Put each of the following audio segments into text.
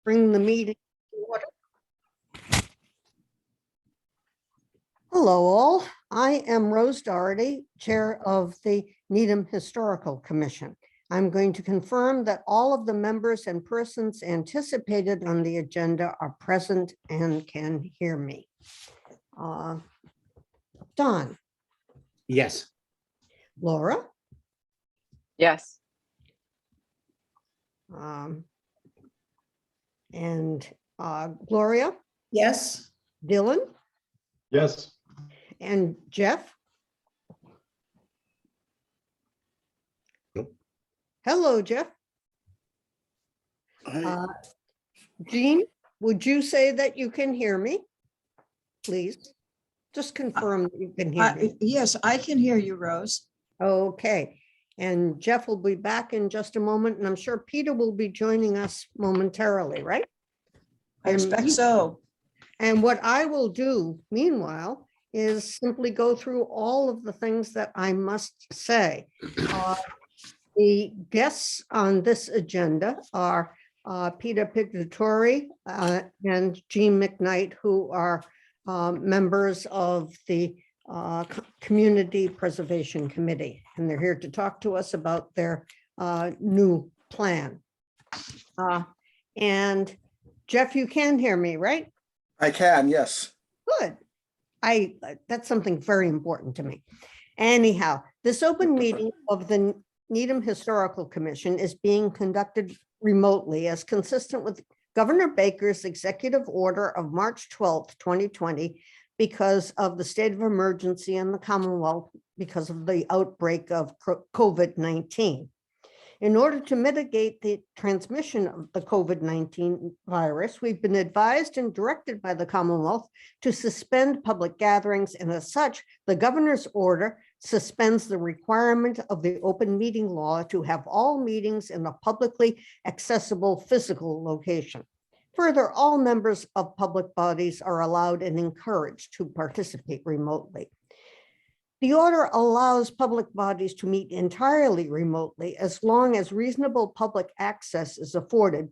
bring the meeting to order. Hello all, I am Rose Doherty, Chair of the Needham Historical Commission. I'm going to confirm that all of the members and persons anticipated on the agenda are present and can hear me. Don, Yes. Laura, Yes. and Gloria, Yes. Dylan, Yes. and Jeff. Nope. Hello, Jeff. Jean, would you say that you can hear me? Please, just confirm that you can hear me. Yes, I can hear you, Rose. Okay, and Jeff will be back in just a moment, and I'm sure Peter will be joining us momentarily, right? I expect so. And what I will do meanwhile is simply go through all of the things that I must say. The guests on this agenda are Peter Piccitori and Jean McKnight, who are members of the Community Preservation Committee, and they're here to talk to us about their new plan. And Jeff, you can hear me, right? I can, yes. Good. That's something very important to me. Anyhow, this open meeting of the Needham Historical Commission is being conducted remotely as consistent with Governor Baker's executive order of March 12th, 2020, because of the state of emergency in the Commonwealth because of the outbreak of COVID-19. In order to mitigate the transmission of the COVID-19 virus, we've been advised and directed by the Commonwealth to suspend public gatherings, and as such, the governor's order suspends the requirement of the open meeting law to have all meetings in a publicly accessible physical location. Further, all members of public bodies are allowed and encouraged to participate remotely. The order allows public bodies to meet entirely remotely as long as reasonable public access is afforded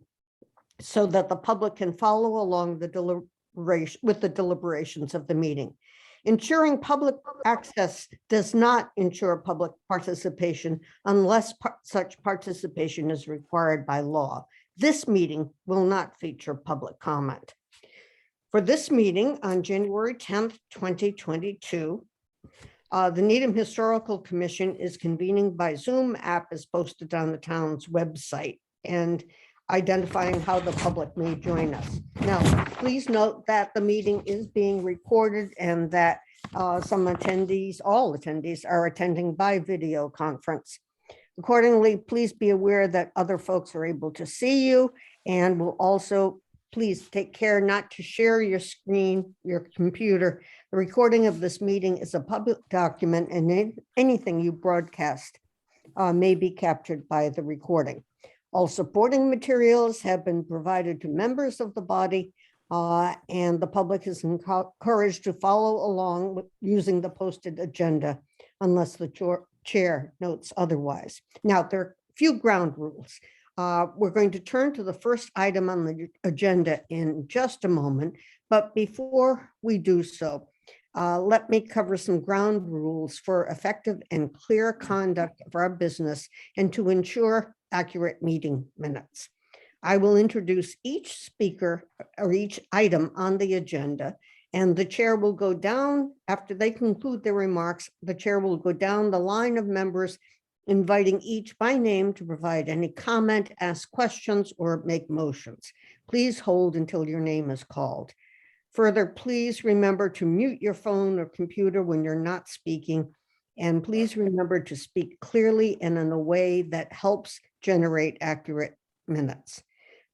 so that the public can follow along with the deliberations of the meeting. Ensuring public access does not ensure public participation unless such participation is required by law. This meeting will not feature public comment. For this meeting on January 10th, 2022, the Needham Historical Commission is convening by Zoom. App is posted on the town's website and identifying how the public may join us. Now, please note that the meeting is being recorded and that some attendees, all attendees, are attending by video conference. Accordingly, please be aware that other folks are able to see you, and will also please take care not to share your screen, your computer. The recording of this meeting is a public document, and anything you broadcast may be captured by the recording. All supporting materials have been provided to members of the body, and the public is encouraged to follow along with using the posted agenda unless the chair notes otherwise. Now, there are a few ground rules. We're going to turn to the first item on the agenda in just a moment, but before we do so, let me cover some ground rules for effective and clear conduct of our business and to ensure accurate meeting minutes. I will introduce each speaker or each item on the agenda, and the chair will go down after they conclude their remarks. The chair will go down the line of members, inviting each by name to provide any comment, ask questions, or make motions. Please hold until your name is called. Further, please remember to mute your phone or computer when you're not speaking, and please remember to speak clearly and in a way that helps generate accurate minutes.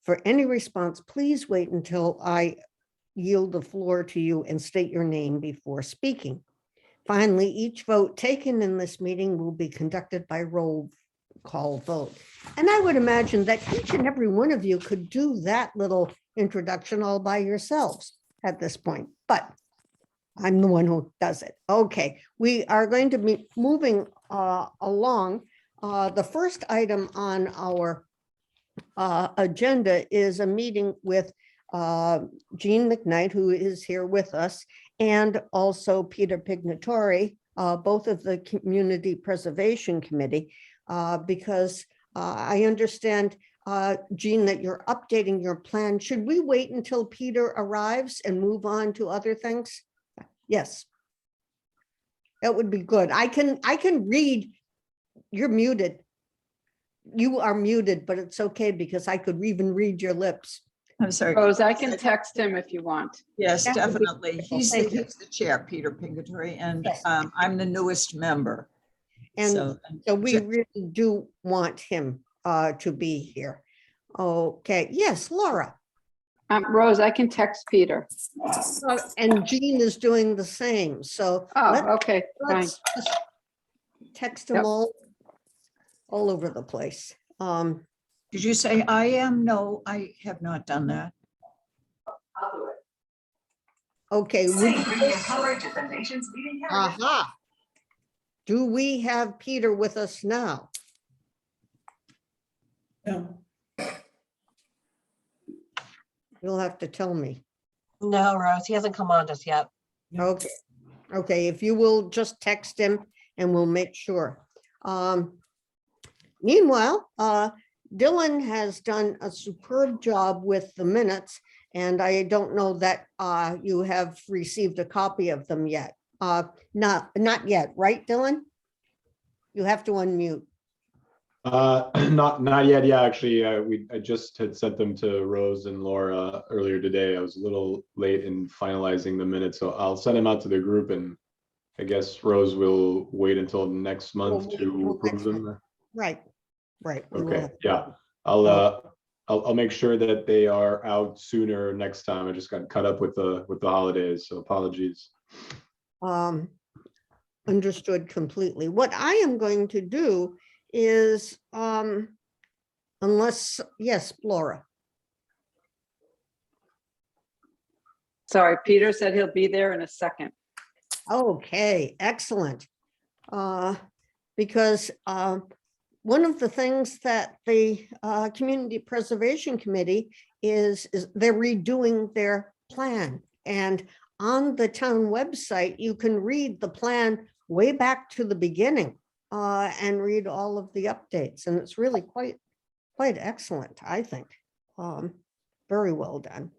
For any response, please wait until I yield the floor to you and state your name before speaking. Finally, each vote taken in this meeting will be conducted by roll call vote. And I would imagine that each and every one of you could do that little introduction all by yourselves at this point, but I'm the one who does it. Okay, we are going to be moving along. The first item on our agenda is a meeting with Jean McKnight, who is here with us, and also Peter Pignatore, both of the Community Preservation Committee, because I understand, Jean, that you're updating your plan. Should we wait until Peter arrives and move on to other things? Yes. That would be good. I can read. You're muted. You are muted, but it's okay because I could even read your lips. I'm sorry. Rose, I can text him if you want. Yes, That would be definitely. wonderful. He's Thank you. the chair, Peter Pingatori, and Yes. I'm the newest member. And so we really do want him to be here. Okay, yes, Laura. Rose, I can text Peter. And Jean is doing the same, so Oh, okay, fine. let's just text them Yep. all over the place. Did you say I am? No, I have not done that. Okay. Aha. Do we have Peter with us now? No. You'll have to tell me. No, Rose, he hasn't come on just yet. Okay, okay, if you will just text him and we'll make sure. Meanwhile, Dylan has done a superb job with the minutes, and I don't know that you have received a copy of them yet. Not yet, right, Dylan? You have to unmute. Not yet. Yeah, actually, I just had sent them to Rose and Laura earlier today. I was a little late in finalizing the minutes, so I'll send them out to the group, and I guess Rose will wait until next month We'll wait to till approve next them. Right, right. we will Okay, have to- yeah, I'll make sure that they are out sooner next time. I just got caught up with the holidays, so apologies. Understood completely. What I am going to do is, unless, yes, Laura. Sorry, Peter said he'll be there in a second. Okay, excellent. Because one of the things that the Community Preservation Committee is they're redoing their plan. And on the town website, you can read the plan way back to the beginning and read all of the updates. And it's really quite excellent, I think. Very well done.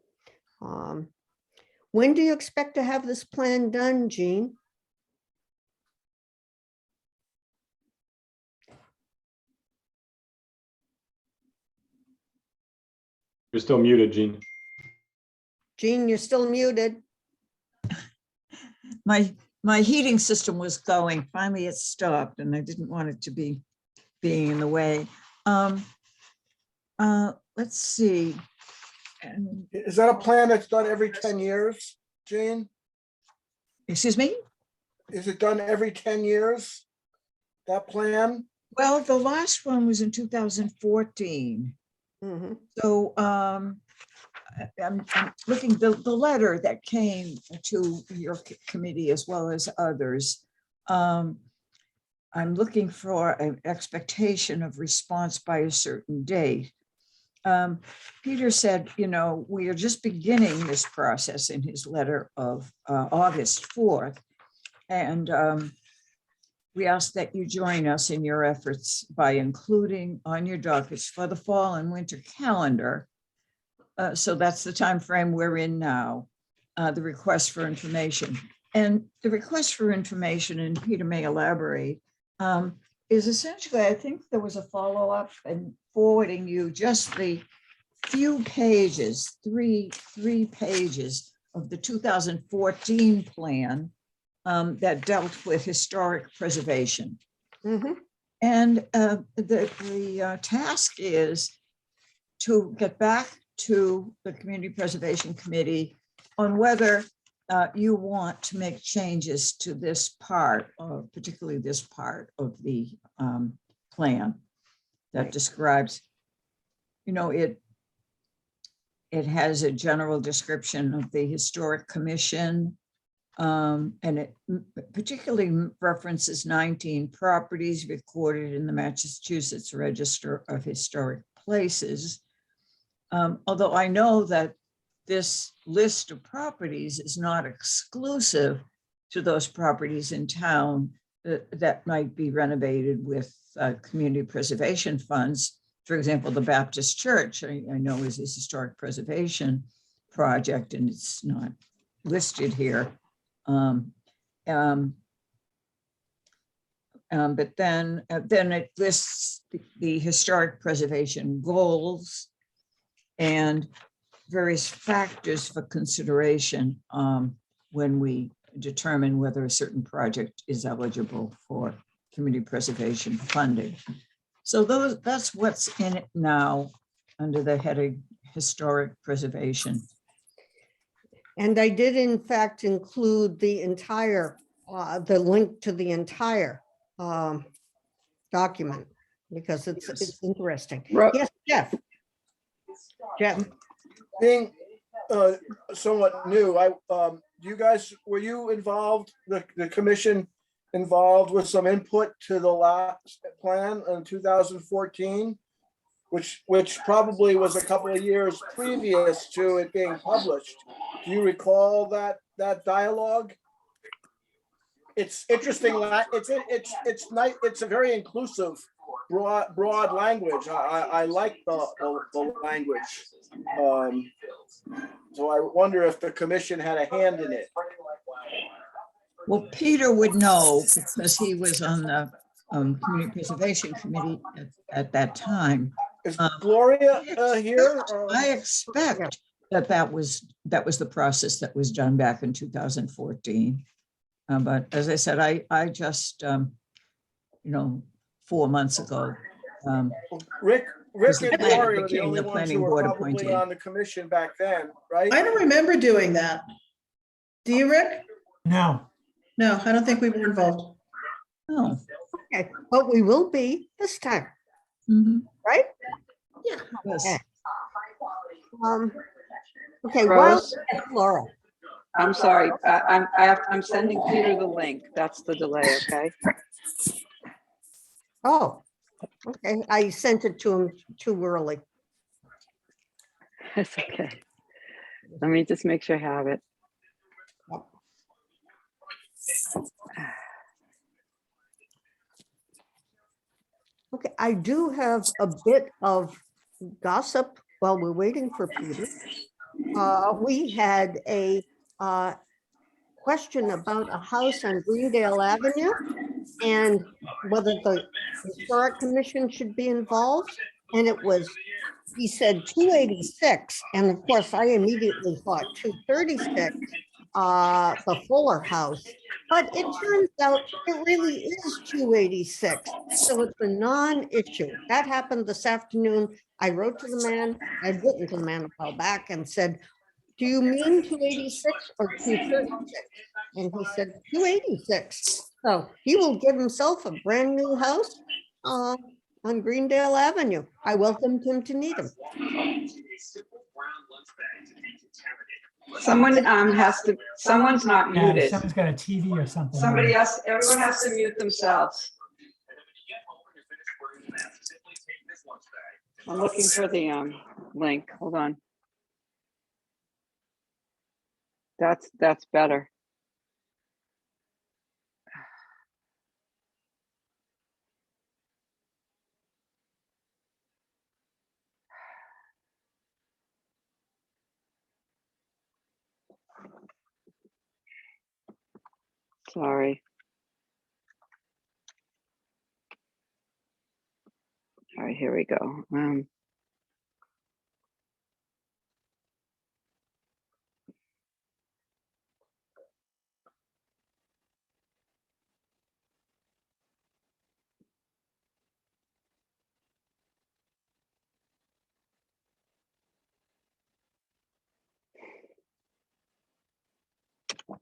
When do you expect to have this plan done, Jean? You're still muted, Jean. Jean, you're still muted. My heating system was going. Finally, it stopped, and I didn't want it to be being in the way. Let's see. And, Is that a plan that's done every 10 years, Jane? excuse me? Is it done every 10 years? That plan? Well, the last one was in 2014. Mhm. So I'm looking, the letter that came to your committee as well as others. I'm looking for an expectation of response by a certain date. Peter said, we are just beginning this process in his letter of August 4th. And we ask that you join us in your efforts by including on your dockets for the fall and winter calendar. So that's the time frame we're in now, the request for information. And the request for information, and Peter may elaborate, is essentially, I think there was a follow-up and forwarding you just the few pages, three pages of the 2014 plan that dealt with historic preservation. Mhm. And the task is to get back to the Community Preservation Committee on whether you want to make changes to this part, or particularly this part of the plan that Right. describes, it has a general description of the Historic Commission, and it particularly references 19 properties recorded in the Massachusetts Register of Historic places. Although I know that this list of properties is not exclusive to those properties in town that might be renovated with community preservation funds. For example, the Baptist Church, I know is a historic preservation project, and it's not listed here. But then it lists the historic preservation goals and various factors for consideration when we determine whether a certain project is eligible for community preservation funding. So that's what's in it now under the heading historic preservation. And I did in fact include the entire, the link to the entire document, because it's interesting. Ro- Yes, Jeff. Jeff, Being somewhat new, you guys, were you involved, the commission involved with some input to the last plan in 2014? Which probably was a couple of years previous to it being published. Do you recall that dialogue? It's interesting. It's nice. It's a very inclusive, broad language. I like the language. So I wonder if the commission had a hand in it. Well, Peter would know because he was on the Community Preservation Committee at that time. Is Gloria here? I expect that was the process that was done back in 2014. But as I said, I just, 4 months ago. Rick Because and the Gloria planning were the became only the ones planning who were board probably appointee. on the commission back then, right? I don't remember doing that. Do you, Rick? No, No, I don't think we were involved. Oh. okay, but we will be this time, Mhm. right? Yeah. Yes. Okay, well, Rose, Laura, I'm sorry. I'm sending Peter the link. That's the delay, okay? oh, okay, I sent it to him too early. It's okay. Let me just make sure I have it. Okay, I do have a bit of gossip while we're waiting for Peter. We had a question about a house on Greendale Avenue and whether the Historic Commission should be involved. And it was, he said 286. And of course, I immediately thought 236, the Fuller House. But it turns out it really is 286. So it's a non-issue. That happened this afternoon. I wrote to the man, I'd written to the man a while back and said, do you mean 286 or 236? And he said 286. So he will give himself a brand new house on Greendale Avenue. I welcomed him to Needham. Someone someone's not yeah, muted. someone's got a TV or something. Somebody else, everyone has to mute themselves. I'm looking for the link. Hold on. That's better. Sorry. All right, here we go.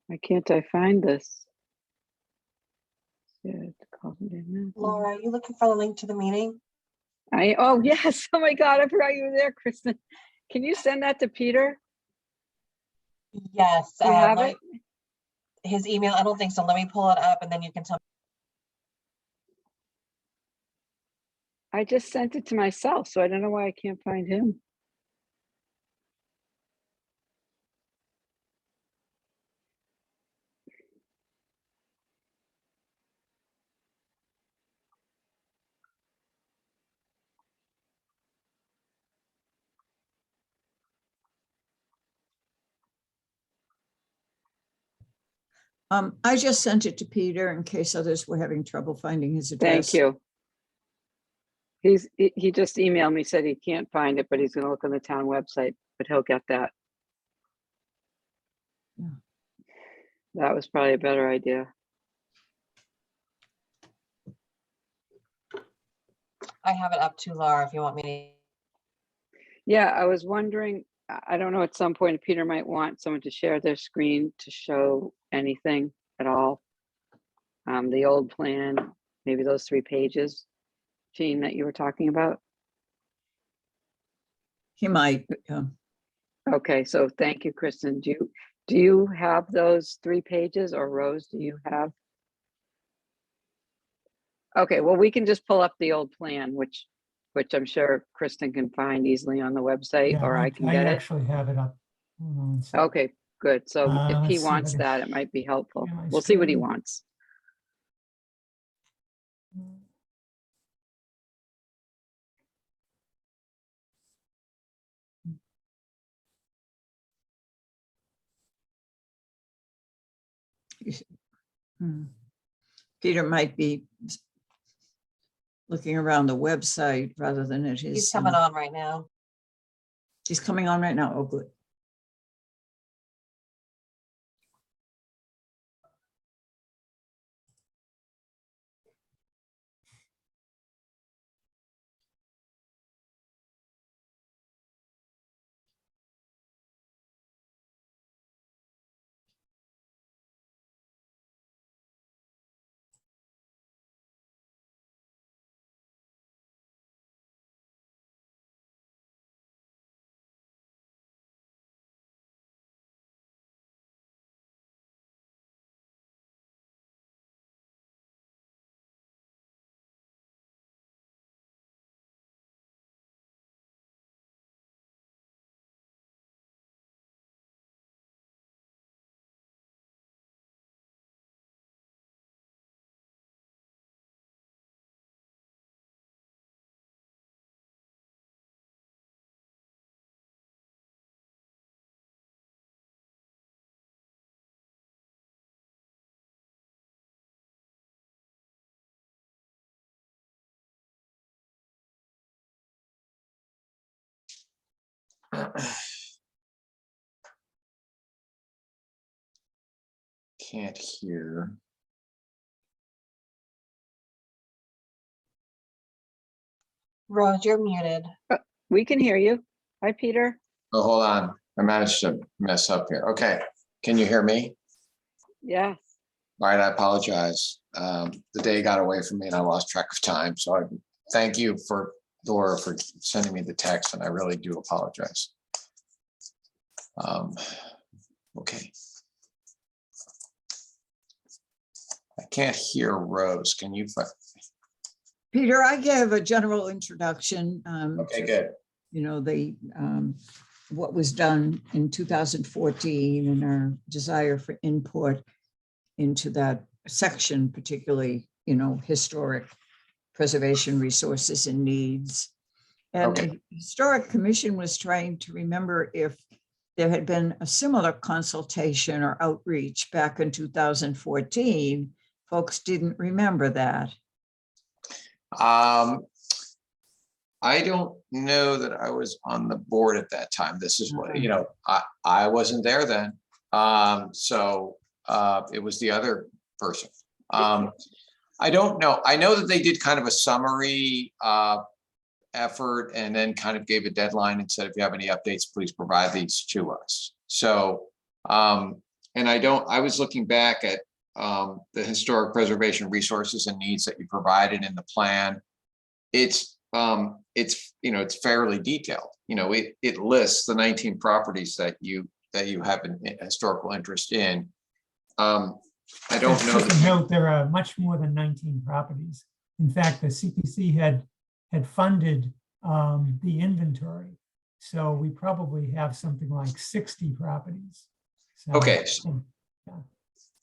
Why can't I find this? Laura, are you looking for the link to the meeting? Oh yes, oh my God, I forgot you were there, Kristen. Can you send that to Peter? Yes. Do you have let it? me- His email, I don't think so. Let me pull it up and then you can tell. I just sent it to myself, so I don't know why I can't find him. I just sent it to Peter in case others were having trouble finding his address. Thank you. He just emailed me, said he can't find it, but he's gonna look on the town website, but he'll get that. Yeah. That was probably a better idea. I have it up to Laura if you want me Yeah, I was wondering, I don't know, at some point, Peter might want someone to share their screen to show anything at all. The old plan, maybe those 3 pages, Jean, that you were talking about. He might, Okay, so thank you, Kristen. Do you have those 3 pages, or Rose, do you have? Okay, well, we can just pull up the old plan, which I'm sure Kristen can find easily on the website, Yeah, or I can get it. actually have it up. Hold on one second. Okay, good. So if he Let's see if I wants can that, it might be helpful. share my We'll see what he screen. wants. Peter might be looking around the website rather than at his. He's coming on right now. He's coming on right now. Oh, good. Can't hear. Rose, you're muted. We can hear you. Hi, Peter. Oh, hold on. I managed to mess up here. Okay. Can you hear me? Yes. All right. I apologize. The day got away from me and I lost track of time. So I thank you for Laura for sending me the text, and I really do apologize. Okay. I can't hear Rose. Can you? Peter, I gave a general introduction. Okay, good. You know, what was done in 2014 and our desire for input into that section, particularly, you know, historic preservation resources and needs. And Okay. the Historic Commission was trying to remember if there had been a similar consultation or outreach back in 2014. Folks didn't remember that. I don't know that I was on the board at that time. This is what, you know, I wasn't there then. So it was the other person. I don't know. I know that they did kind of a summary effort and then kind of gave a deadline and said, if you have any updates, please provide these to us. So, and I was looking back at the historic preservation resources and needs that you provided in the plan. It's you know, it's fairly detailed. You know, it lists the 19 properties that you have an historical interest in. I don't know. Just a note, there are much more than 19 properties. In fact, the CPC had had funded the inventory. So we probably have something like 60 properties. So, Okay. yeah.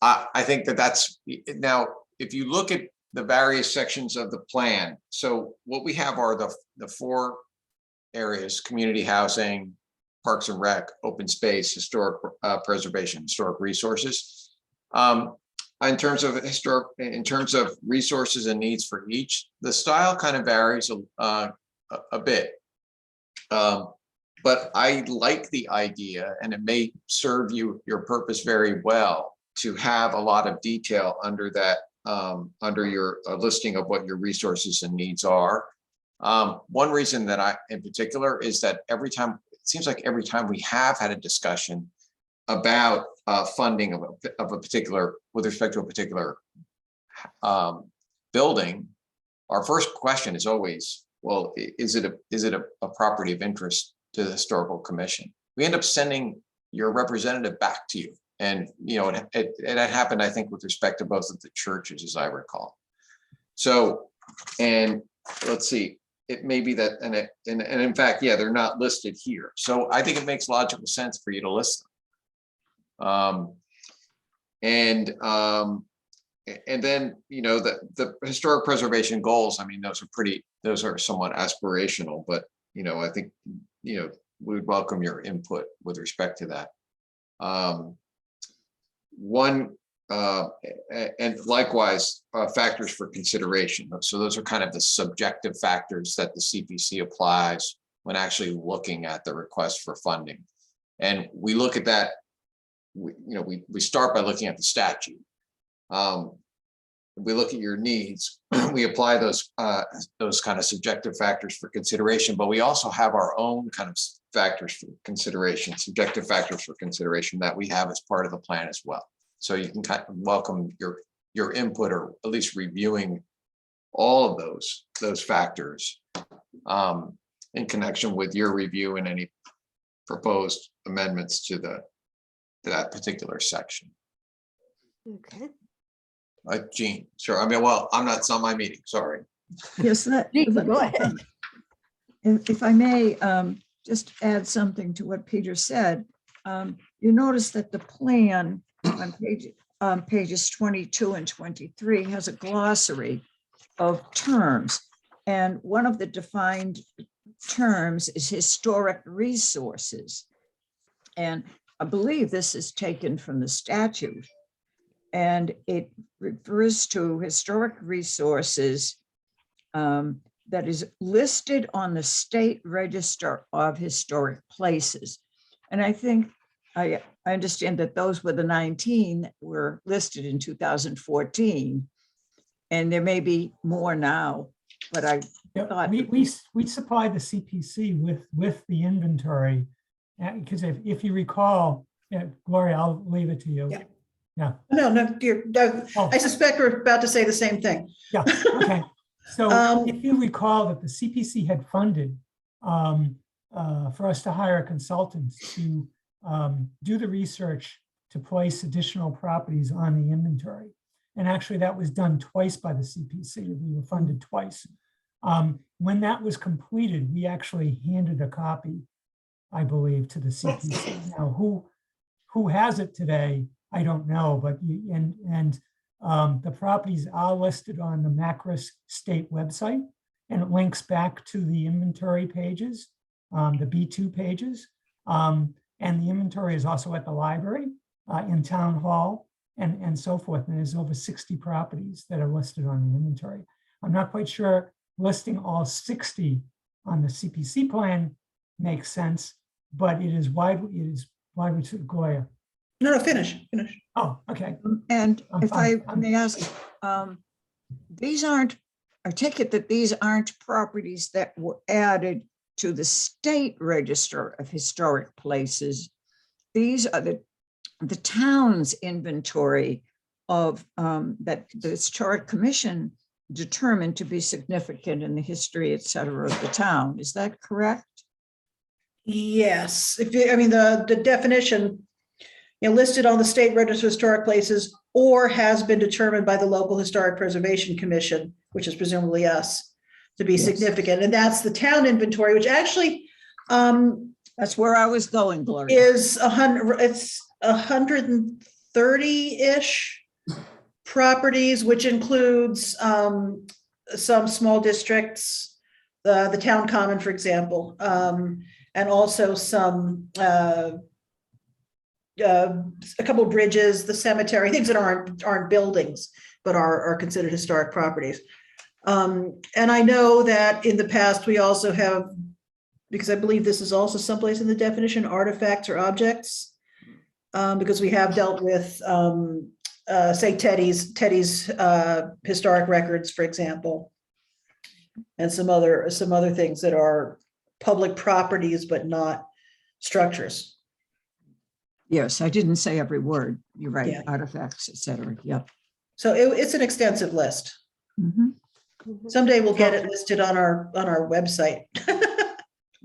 I think that's, now, if you look at the various sections of the plan, so what we have are the four areas: community housing, parks and rec, open space, historic preservation, historic resources. In terms of resources and needs for each, the style kind of varies a bit. But I like the idea, and it may serve your purpose very well, to have a lot of detail under that, under your listing of what your resources and needs are. One reason that in particular, is that it seems like every time we have had a discussion about funding of a particular, with respect to a particular building, our first question is always, well, is it a property of interest to the historical commission? We end up sending your representative back to you. And, it had happened, I think, with respect to both of the churches, as I recall. So, and let's see, it may be that, and in fact, yeah, they're not listed here. So I think it makes logical sense for you to list them. And then, the historic preservation goals, I mean, those are somewhat aspirational, but, I think, we would welcome your input with respect to that. And likewise, factors for consideration. So those are kind of the subjective factors that the CPC applies when actually looking at the request for funding. And we look at that, we start by looking at the statute. We look at your needs, we apply those kind of subjective factors for consideration, but we also have our own kind of factors for consideration, subjective factors for consideration that we have as part of the plan as well. So you can kind of welcome your input, or at least reviewing all of those factors in connection with your review and any proposed amendments to that particular section. Okay. Jean, sure. I mean, well, it's not my meeting, sorry. Yes, Go ahead. if I may just add something to what Peter said. You notice that the plan on pages 22 and 23 has a glossary of terms. And one of the defined terms is historic resources. And I believe this is taken from the statute. And it refers to historic resources that is listed on the State Register of Historic Places. And I think I understand that those were the 19 that were listed in 2014. And there may be more now, but I thought we supplied the CPC with the inventory, because if you recall, Gloria, I'll leave it to you. Yeah. Yeah. No, dear Doug, I suspect we're about to say the same thing. Yeah, okay. So if you recall that the CPC had funded for us to hire consultants to do the research to place additional properties on the inventory. And actually that was done twice by the CPC. We were funded twice. When that was completed, we actually handed a copy, I believe, to the CPC. Now, who has it today, I don't know, but the properties are listed on the Macris State website, and it links back to the inventory pages, the B2 pages. And the inventory is also at the library, in Town Hall, and so forth. And there's over 60 properties that are listed on the inventory. I'm not quite sure listing all 60 on the CPC plan makes sense, but it is widely to Goya. No, finish. Oh, okay. And I'm if I fine. may ask, these aren't, I take it that these aren't properties that were added to the State Register of Historic Places. These are the town's inventory of that the Historic Commission determined to be significant in the history, et cetera, of the town. Is that correct? Yes, the definition, listed on the State Register of Historic Places or has been determined by the local Historic Preservation Commission, which is presumably us. to be Yes. significant. And that's the town inventory, which actually That's where I was going, Gloria. is 100, it's 130-ish properties, which includes some small districts, the town common, for example, and also some a couple of bridges, the cemetery, things that aren't buildings, but are considered historic properties. And I know that in the past, we also have, because I believe this is also someplace in the definition, artifacts or objects, because we have dealt with, say, Teddy's historic records, for example, and some other things that are public properties, but not structures. Yes, I didn't say every word. You're right. Yeah. Artifacts, et cetera. Yep. So it's an extensive list. Mhm. Someday we'll get it listed on our website.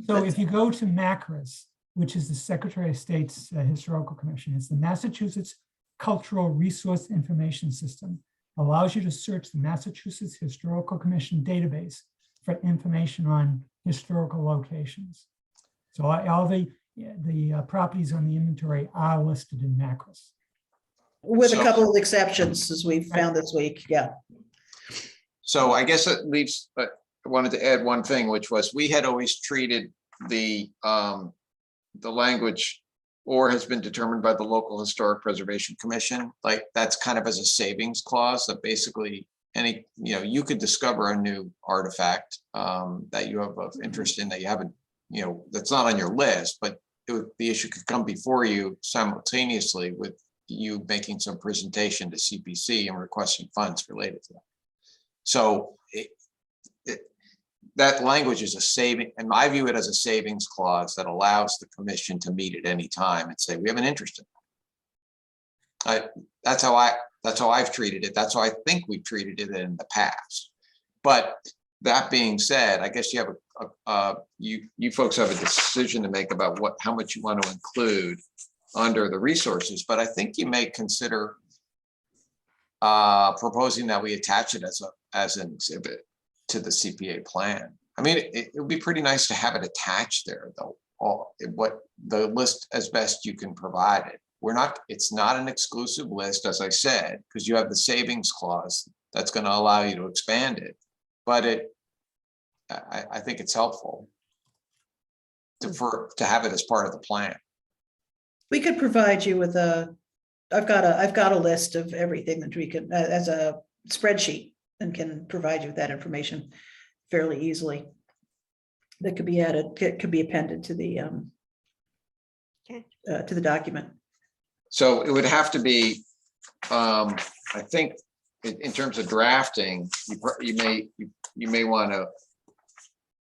So if you go to MACRIS, which is the Secretary of State's Historical Commission, it's the Massachusetts Cultural Resource Information System, allows you to search the Massachusetts Historical Commission database for information on historical locations. So all the properties on the inventory are listed in MACRIS. With a So- couple of exceptions, as we found this week, yeah. So I guess it leaves, but I wanted to add one thing, which was we had always treated the language or has been determined by the local historic preservation commission, like that's kind of as a savings clause that basically any, you could discover a new artifact that you have of interest in that you haven't, that's not on your list, but the issue could come before you simultaneously with you making some presentation to CPC and requesting funds related to that. So that language is a saving, and I view it as a savings clause that allows the commission to meet at any time and say, we have an interest in it. That's how I've treated it. That's how I think we've treated it in the past. But that being said, I guess you have you folks have a decision to make about how much you want to include under the resources. But I think you may consider proposing that we attach it as an exhibit to the CPA plan. I mean, it would be pretty nice to have it attached there, though. What the list as best you can provide it. It's not an exclusive list, as I said, because you have the savings clause that's going to allow you to expand it. But I think it's helpful to have it as part of the plan. We could provide you with I've got a list of everything that we can, as a spreadsheet, and can provide you with that information fairly easily. That could be added, could be appended to the document. So it would have to be, I think, in terms of drafting, you may want to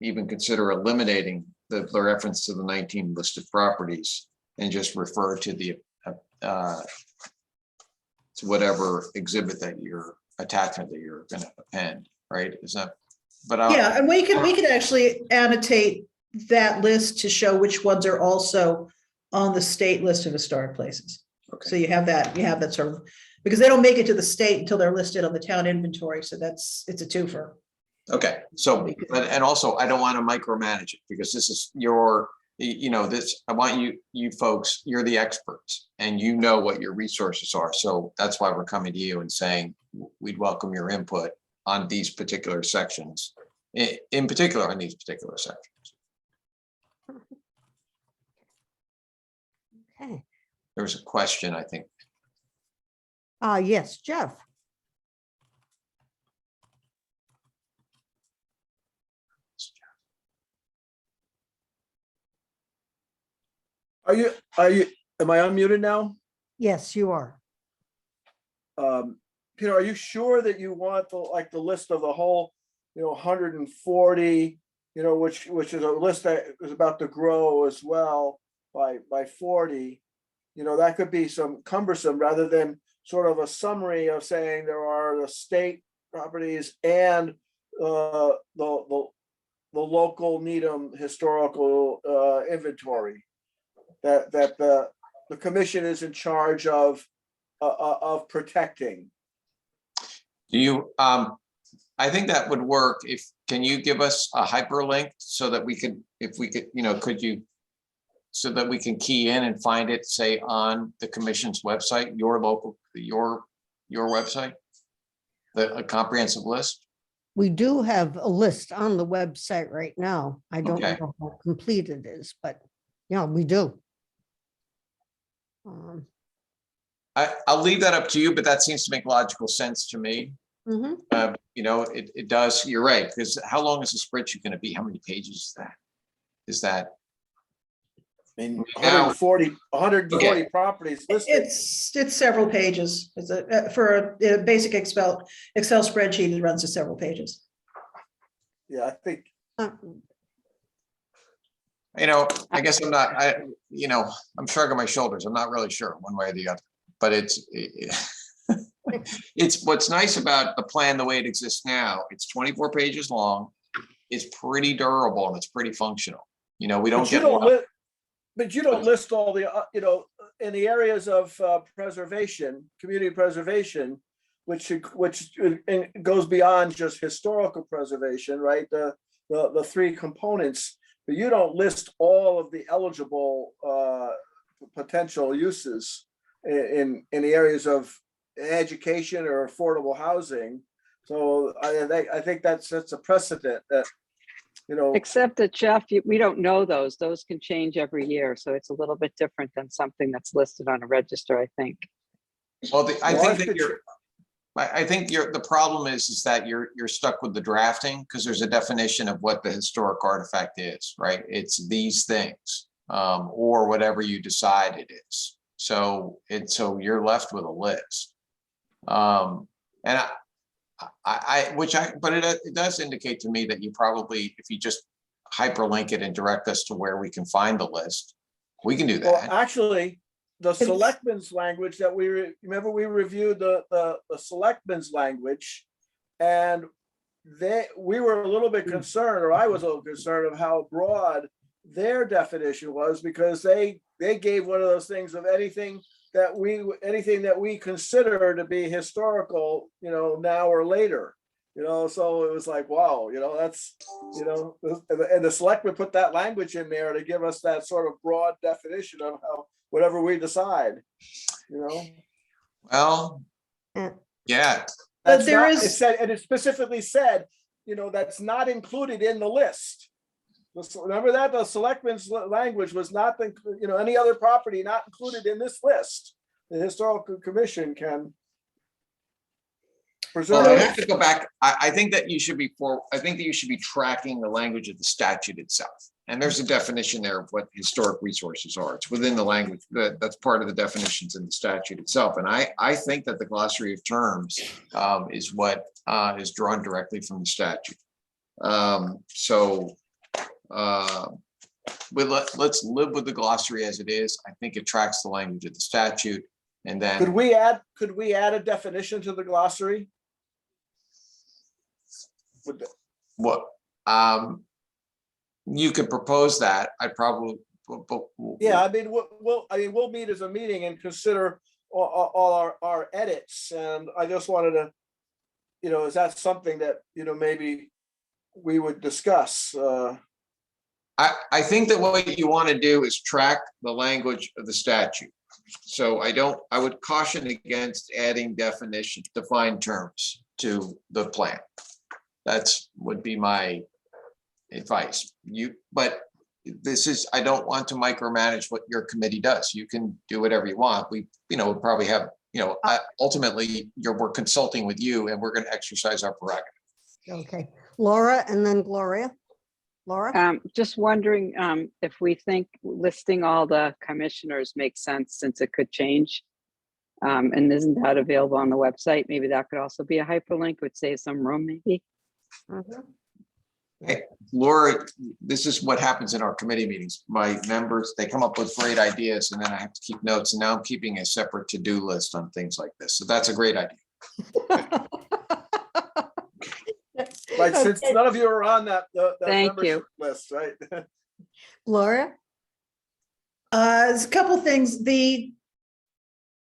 even consider eliminating the reference to the 19 listed properties and just refer to the to whatever exhibit that you're attachment that you're going to append, right? Is that? But yeah, and we could actually annotate that list to show which ones are also on the state list of historic places. Okay. So you have that sort of, because they don't make it to the state until they're listed on the town inventory. So it's a twofer. Okay, so, and also I don't want to micromanage it because this is your, I want you folks, you're the experts and you know what your resources are. So that's why we're coming to you and saying, we'd welcome your input on these particular sections, in particular on these particular sections. Okay. There was a question, I think. Yes, Jeff. Am I unmuted now? Yes, you are. Peter, are you sure that you want the list of the whole, 140, which is a list that is about to grow as well by 40? That could be some cumbersome rather than sort of a summary of saying there are the state properties and the local Needham historical inventory that the commission is in charge of protecting. Do you, I think that would work if can you give us a hyperlink so that we could, if we could, could you, so that we can key in and find it, say, on the commission's website, your local, your website? A comprehensive list? We do have a list on the website right now. I don't Okay. know how complete it is, but yeah, we do. I'll leave that up to you, but that seems to make logical sense to me. Mhm. It does, you're right, because how long is the spreadsheet going to be? How many pages is that? Is that, I mean, Now- 140 properties listed. It's several pages. For a basic Excel spreadsheet, it runs to several pages. Yeah, I think, Uh, I guess I'm not, I'm shrugging my shoulders. I'm not really sure one way or the other, but it's what's nice about the plan, the way it exists now. It's 24 pages long. It's pretty durable and it's pretty functional. We don't but you get. don't list, but you don't list all the, in the areas of preservation, community preservation, which goes beyond just historical preservation, right? The three components, but you don't list all of the eligible potential uses in the areas of education or affordable housing. So I think that's a precedent that, Except that, Jeff, we don't know those. Those can change every year. So it's a little bit different than something that's listed on a register, I think. Well, I Well, think that the problem is that you're stuck with the drafting because there's a definition of what the historic artifact is, right? It's these things, or whatever you decide it is. So you're left with a list. And but it does indicate to me that you probably, if you just hyperlink it and direct us to where we can find the list, we can do well, that. actually, the selectmen's language that we reviewed the selectmen's language, and we were a little bit concerned, or I was a little concerned of how broad their definition was, because they gave one of those things of anything that we consider to be historical, now or later, so it was like, wow, that's, and the selectmen put that language in there to give us that sort of broad definition of how, whatever we decide, Well, Yeah. yeah, But there It is, said, and it specifically said, that's not included in the list. Remember that the selectmen's language was not, any other property not included in this list. The historical commission can preserve. well, I have to go back. I think that you should be tracking the language of the statute itself. And there's a definition there of what historic resources are. It's within the language that's part of the definitions in the statute itself. And I think that the glossary of terms is what is drawn directly from the statute. Let's live with the glossary as it is. I think it tracks the language of the statute. And then Could we add a definition to the glossary? what you could propose that. I probably. Yeah, we'll meet as a meeting and consider all our edits, and I just wanted to, is that something that, maybe we would discuss? I think that what you want to do is track the language of the statute. So I would caution against adding definitions, defined terms to the plan. That's would be my advice. But I don't want to micromanage what your committee does. You can do whatever you want. We probably have, ultimately we're consulting with you and we're going to exercise our prerogative. Okay, Laura and then Gloria. Laura? Just wondering if we think listing all the commissioners makes sense, since it could change. And isn't that available on the website? Maybe that could also be a hyperlink, would save some room maybe. Mhm. Hey, Laura, this is what happens in our committee meetings. My members, they come up with great ideas and then I have to keep notes, and now I'm keeping a separate to-do list on things like this. So that's a great idea. Right, since Okay. none of you are on that Thank you. membership list, right? Laura? there's a couple things. The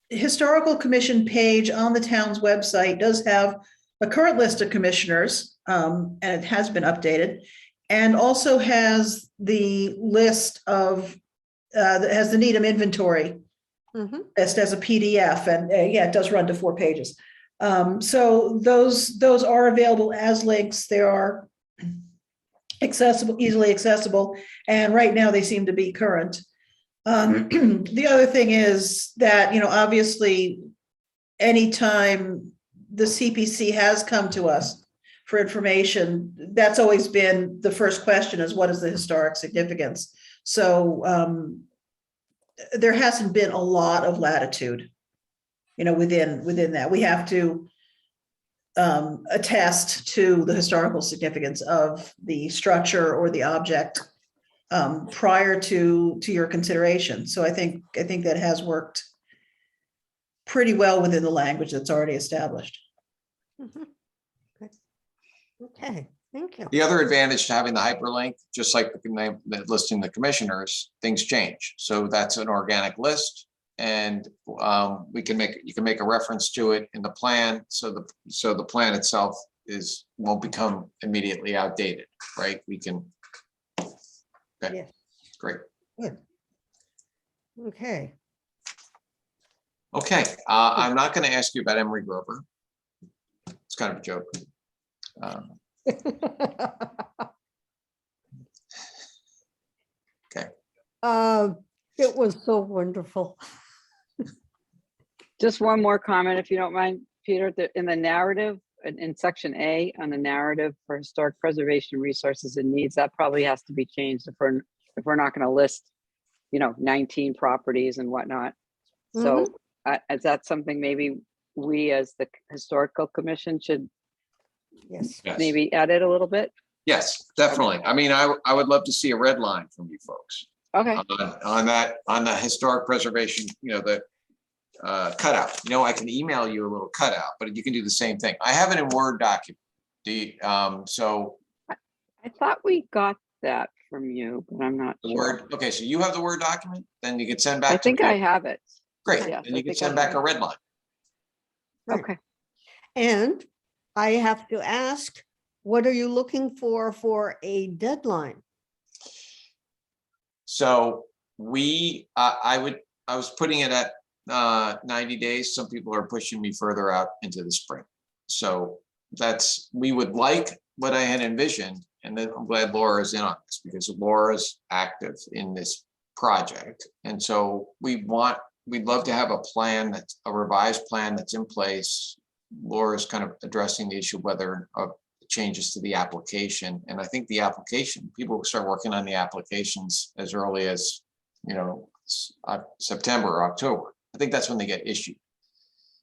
Historical Commission page on the town's website does have a current list of commissioners, and it has been updated, and also has the list of, that has the Needham inventory Mhm. list as a PDF, and yeah, it does run to 4 pages. So those are available as links. They are accessible, easily accessible, and right now they seem to be current. The other thing is that, obviously, anytime the CPC has come to us for information, that's always been the first question, is what is the historic significance? So there hasn't been a lot of latitude, within that. We have to attest to the historical significance of the structure or the object prior to your consideration. So I think that has worked pretty well within the language that's already established. Mhm. Okay, thank you. The other advantage to having the hyperlink, just like listing the commissioners, things change. So that's an organic list, and you can make a reference to it in the plan. So the plan itself won't become immediately outdated, right? We can. Okay, Yes. great. Good. Okay. Okay, I'm not going to ask you about Emery Grover. It's kind of a joke. Okay. It was so wonderful. Just one more comment, if you don't mind, Peter, in the narrative, in section A, on the narrative for historic preservation resources and needs, that probably has to be changed if we're not going to list, 19 properties and whatnot. So is that something maybe we as the historical commission should Yes. Yes. maybe edit a little bit? Yes, definitely. I mean, I would love to see a red line from you folks Okay. on the historic preservation, the cutout. I can email you a little cutout, but you can do the same thing. I have it in Word document. So I thought we got that from you, but I'm not the sure. Word, okay, so you have the Word document, then you can send back. I think to me. I have it. Great, Yes, and I you can think send I back a red line. Right. Okay. And I have to ask, what are you looking for a deadline? So I was putting it at 90 days. Some people are pushing me further out into the spring. So we would like what I had envisioned. And then I'm glad Laura is in on this, because Laura's active in this project. And so we'd love to have a revised plan that's in place. Laura's kind of addressing the issue whether changes to the application. And I think the application, people will start working on the applications as early as, September or October. I think that's when they get issued.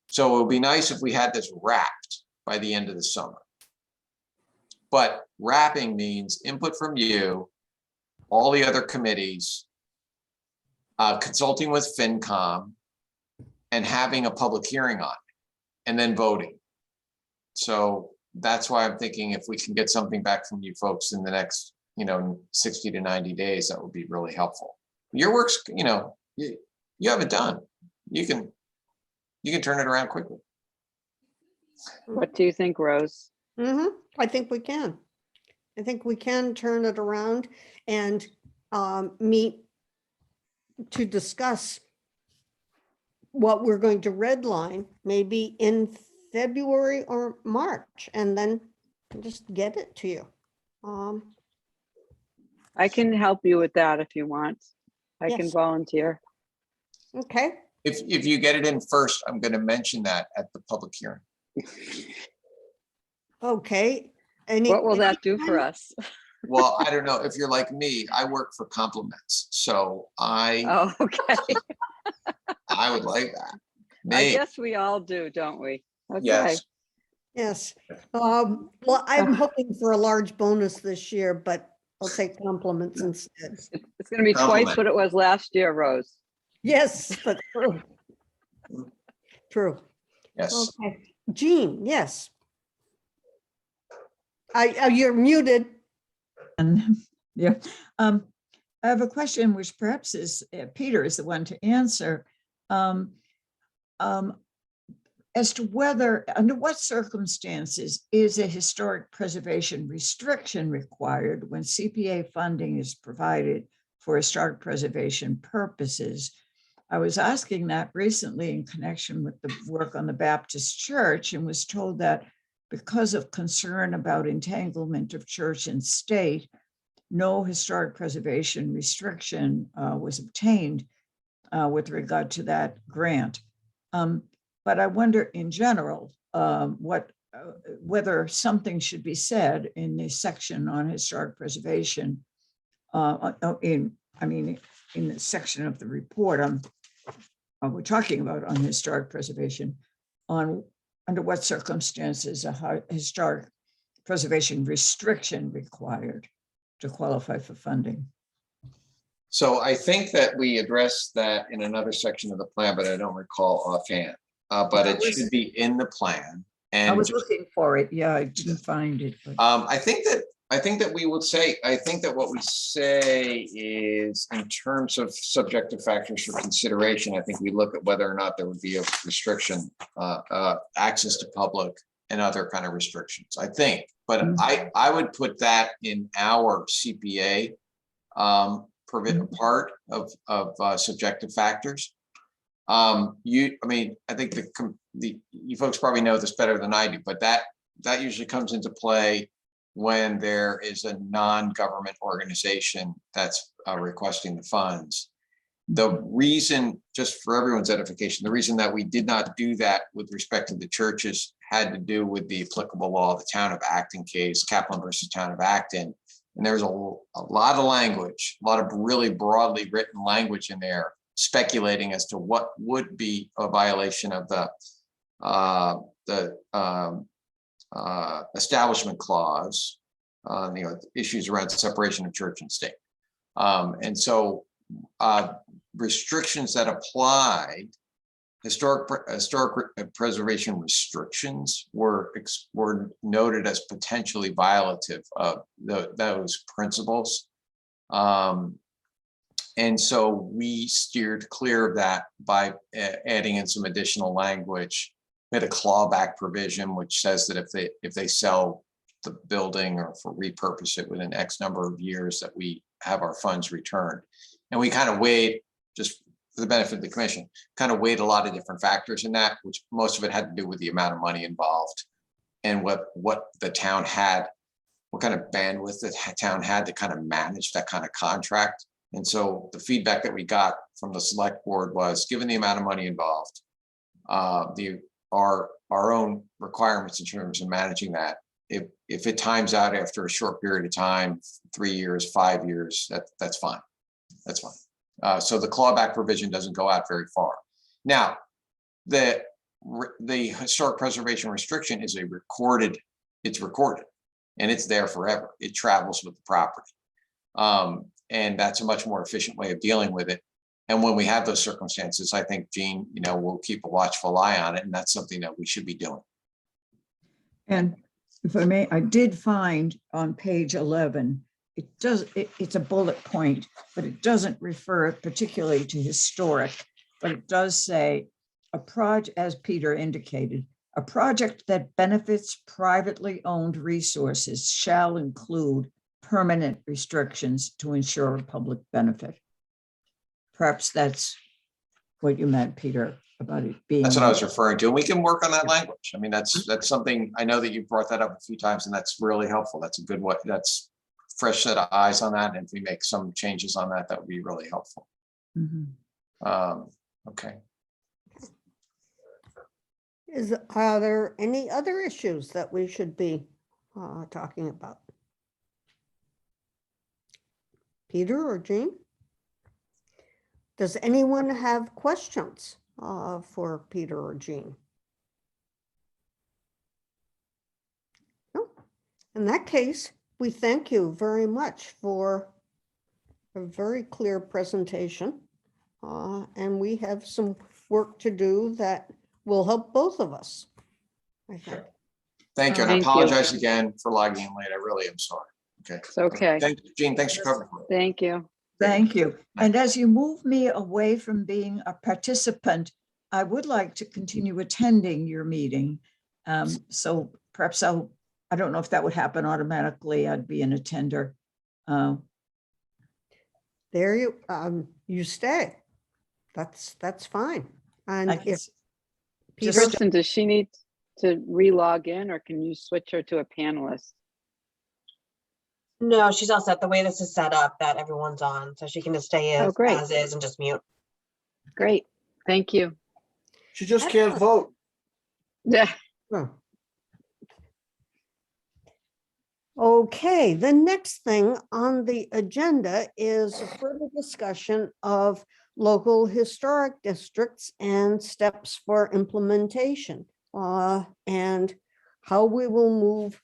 So it would be nice if we had this wrapped by the end of the summer. But wrapping means input from you, all the other committees, consulting with FinCom, and having a public hearing on it, and then voting. So that's why I'm thinking if we can get something back from you folks in the next, 60 to 90 days, that would be really helpful. Your work's, you have it done. You can turn it around quickly. What do you think, Rose? I think we can. I think we can turn it around and meet to discuss what we're going to redline maybe in February or March, and then just get it to you. I can help you with that if you want. I can Yes. volunteer. Okay. If you get it in first, I'm going to mention that at the public hearing. Okay. What will that do for us? Well, I don't know. If you're like me, I work for compliments. So Oh, okay. I would like that. I Me, guess we all do, don't we? Okay. yes. Yes. Well, I'm hoping for a large bonus this year, but I'll take compliments instead. It's going to be twice Compliment. what it was last year, Rose. Yes, but true. True. Yes. Okay. Jean, yes. You're muted. Yeah, I have a question which perhaps is Peter is the one to answer. as to whether, under what circumstances is a historic preservation restriction required when CPA funding is provided for historic preservation purposes. I was asking that recently in connection with the work on the Baptist church and was told that because of concern about entanglement of church and state, no historic preservation restriction was obtained with regard to that grant. But I wonder in general, whether something should be said in the section on historic preservation, in the section of the report we're talking about on historic preservation, on under what circumstances a historic preservation restriction required to qualify for funding. So I think that we addressed that in another section of the plan, but I don't recall offhand. But it should be in the plan. And I was looking for it. Yeah, I didn't find it. But I think that we would say, I think that what we say is in terms of subjective factors for consideration, I think we look at whether or not there would be a restriction, access to public and other kind of restrictions, I think. But I would put that in our CPA part of subjective factors. I think you folks probably know this better than I do, but that usually comes into play when there is a non-government organization that's requesting the funds. The reason, just for everyone's edification, the reason that we did not do that with respect to the churches had to do with the applicable law of the Town of Acton case, Kaplan versus Town of Acton. And there's a lot of language, a lot of really broadly written language in there, speculating as to what would be a violation of the establishment clause, issues around separation of church and state. And so restrictions that applied, historic preservation restrictions were noted as potentially violative of those principles. And so we steered clear of that by adding in some additional language. We had a clawback provision, which says that if they sell the building or for repurpose it within X number of years, that we have our funds returned. And we kind of weighed, just for the benefit of the commission, kind of weighed a lot of different factors in that, which most of it had to do with the amount of money involved and what the town had, what kind of bandwidth the town had to kind of manage that kind of contract. And so the feedback that we got from the select board was, given the amount of money involved, our own requirements in terms of managing that, if it times out after a short period of time, 3 years, 5 years, that's fine. That's fine. So the clawback provision doesn't go out very far. Now, the historic preservation restriction is it's recorded, and it's there forever. It travels with the property. And that's a much more efficient way of dealing with it. And when we have those circumstances, I think, Gene, we'll keep a watchful eye on it, and that's something that we should be doing. And if I may, I did find on page 11, it's a bullet point, but it doesn't refer particularly to historic, but it does say as Peter indicated, a project that benefits privately owned resources shall include permanent restrictions to ensure public benefit. Perhaps that's what you meant, Peter, about it being. That's what I was referring to. And we can work on that language. I mean, that's something, I know that you brought that up a few times, and that's really helpful. That's a good one. That's fresh set of eyes on that. And if we make some changes on that, that would be really helpful. Okay. Are there any other issues that we should be talking about? Peter or Jean? Does anyone have questions for Peter or Jean? No. In that case, we thank you very much for a very clear presentation. And we have some work to do that will help both of us, I think. Thank you. And I apologize again for logging in late. I really am sorry. Okay. It's okay. Thank you, Gene. Thanks for covering for it. Thank you. Thank you. And as you move me away from being a participant I would like to continue attending your meeting. So perhaps I don't know if that would happen automatically. I'd be an attender. There you stay. That's fine. And I if guess Peter, just- Kristen, does she need to re-log in, or can you switch her to a panelist? No, she's all set. The way this is set up, that everyone's on, so she can just stay Oh, great. as is and just mute. Great, thank you. She just can't vote. Yeah. oh. Okay, the next thing on the agenda is a further discussion of local historic districts and steps for implementation, and how we will move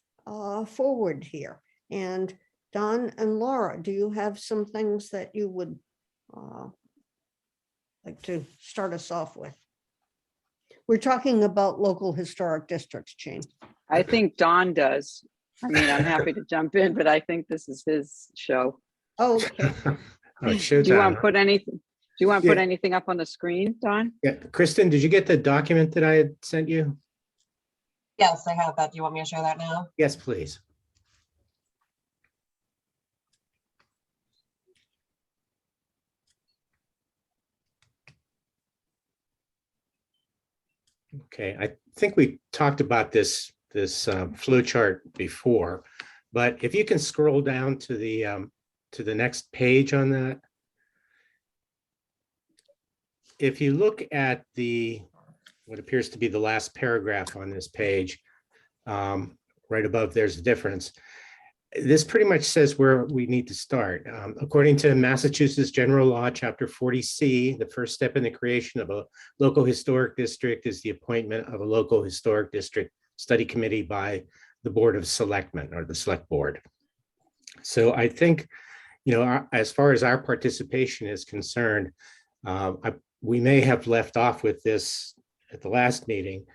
forward here. And Don and Laura, do you have some things that you would like to start us off with? We're talking about local historic districts, Jane. I think Don does. I mean, I'm happy to jump in, but I think this is his show. Okay, Oh, it's Do you want showtime. to put anything, do you want to put Yeah. anything up on the screen, Don? Yeah, Kristen, did you get the document that I had sent you? Yes, I have that. Do you want me to share that now? Yes, please. Okay, I think we talked about this flow chart before, but if you can scroll down to the next page on that. If you look at what appears to be the last paragraph on this page, right above, there's a difference. This pretty much says where we need to start. According to Massachusetts General Law, Chapter 40C, the first step in the creation of a local historic district is the appointment of a local historic district study committee by the Board of Selectmen, or the Select Board. So I think, as far as our participation is concerned, we may have left off with this at the last meeting,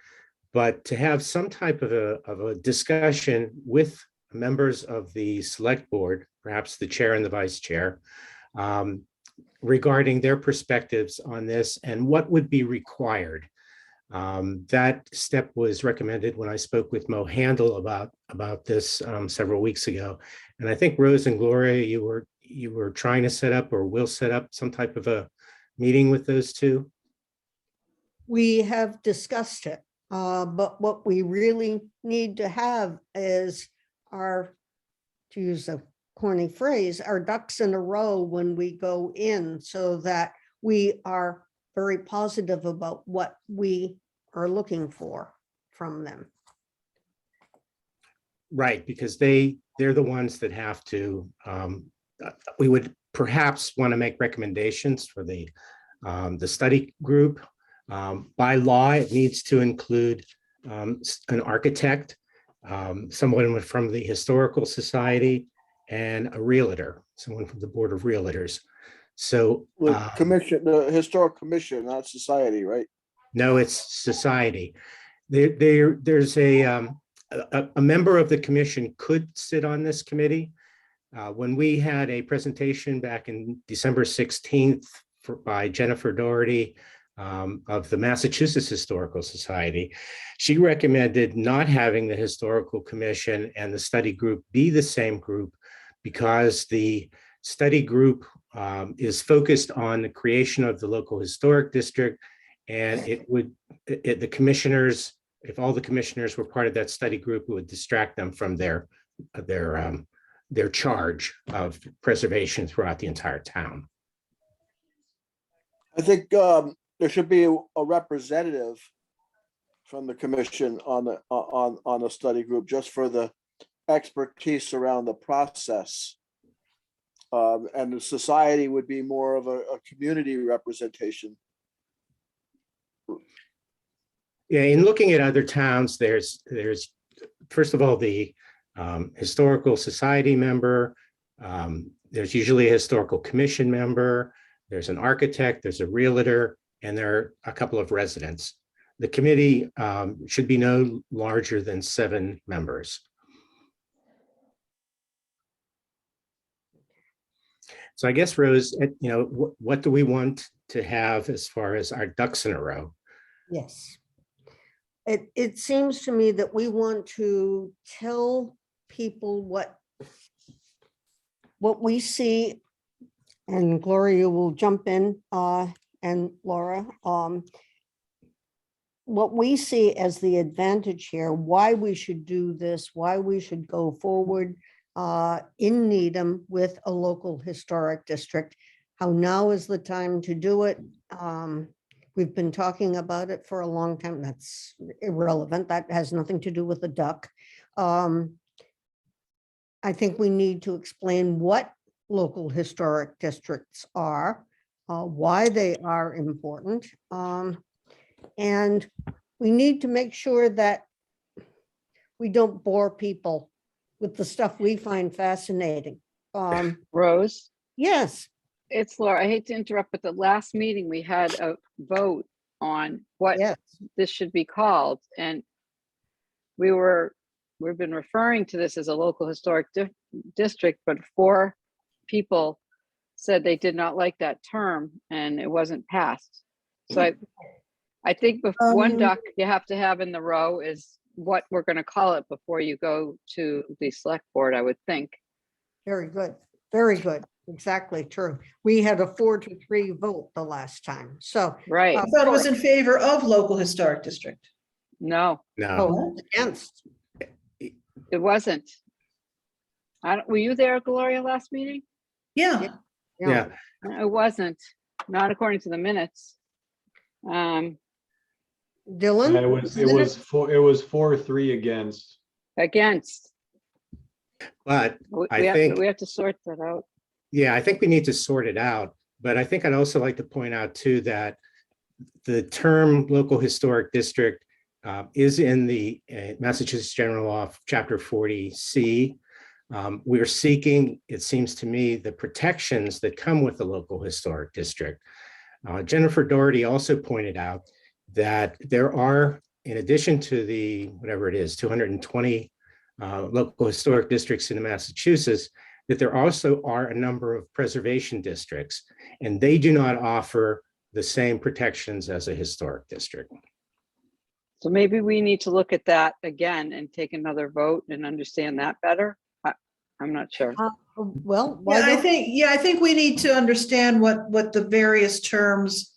but to have some type of a discussion with members of the select board, perhaps the chair and the vice chair, regarding their perspectives on this and what would be required. That step was recommended when I spoke with Mo Handel about this several weeks ago. And I think Rose and Gloria, you were trying to set up, or will set up, some type of a meeting with those two. we have discussed it, but what we really need to have is our, to use a corny phrase, our ducks in a row when we go in, so that we are very positive about what we are looking for from them. Right, because they're the ones that have to, we would perhaps want to make recommendations for the study group. By law, it needs to include an architect, someone from the Historical Society, and a realtor, someone from the Board of Realtors. So The historic commission, not society, right? no, it's society. There's a member of the commission could sit on this committee. When we had a presentation back in December 16th by Jennifer Doherty of the Massachusetts Historical Society, she recommended not having the Historical Commission and the study group be the same group, because the study group is focused on the creation of the local historic district, and the commissioners, if all the commissioners were part of that study group, it would distract them from their charge of preservation throughout the entire town. I think there should be a representative from the commission on the study group, just for the expertise around the process. And the society would be more of a community representation. Yeah, in looking at other towns, there's first of all the Historical Society member. There's usually a Historical Commission member. There's an architect, there's a realtor, and there are a couple of residents. The committee should be no larger than 7 members. So I guess, Rose, what do we want to have as far as our ducks in a row? Yes. It seems to me that we want to tell people what we see, and Gloria will jump in, and Laura, what we see as the advantage here, why we should do this, why we should go forward in Needham with a local historic district, how now is the time to do it. We've been talking about it for a long time. That's irrelevant. That has nothing to do with the duck. I think we need to explain what local historic districts are, why they are important. And we need to make sure that we don't bore people with the stuff we find fascinating. Rose, Yes, it's Laura. I hate to interrupt, but the last meeting we had a vote on what yes, this should be called. And we've been referring to this as a local historic district, but 4 people said they did not like that term and it wasn't passed. So I think one duck you have to have in the row is what we're going to call it before you go to the select board, I would think. very good, very good. Exactly true. We had a 4-3 vote the last time. So Right. I thought it was in favor of local historic district. No, No, against, it wasn't. Were you there, Gloria, last meeting? Yeah, yeah, It wasn't, not according to the minutes. Dylan? Yeah, it was 4-3 against. Against. but We I have think, we have to sort that out. yeah, I think we need to sort it out. But I think I'd also like to point out too that the term local historic district is in the Massachusetts General Law, Chapter 40C. We're seeking, it seems to me, the protections that come with the local historic district. Jennifer Doherty also pointed out that there are, in addition to the, whatever it is, 220 local historic districts in Massachusetts, that there also are a number of preservation districts, and they do not offer the same protections as a historic district. So maybe we need to look at that again and take another vote and understand that better. I'm not sure. Well, yeah, why I don't, think we need to understand what the various terms.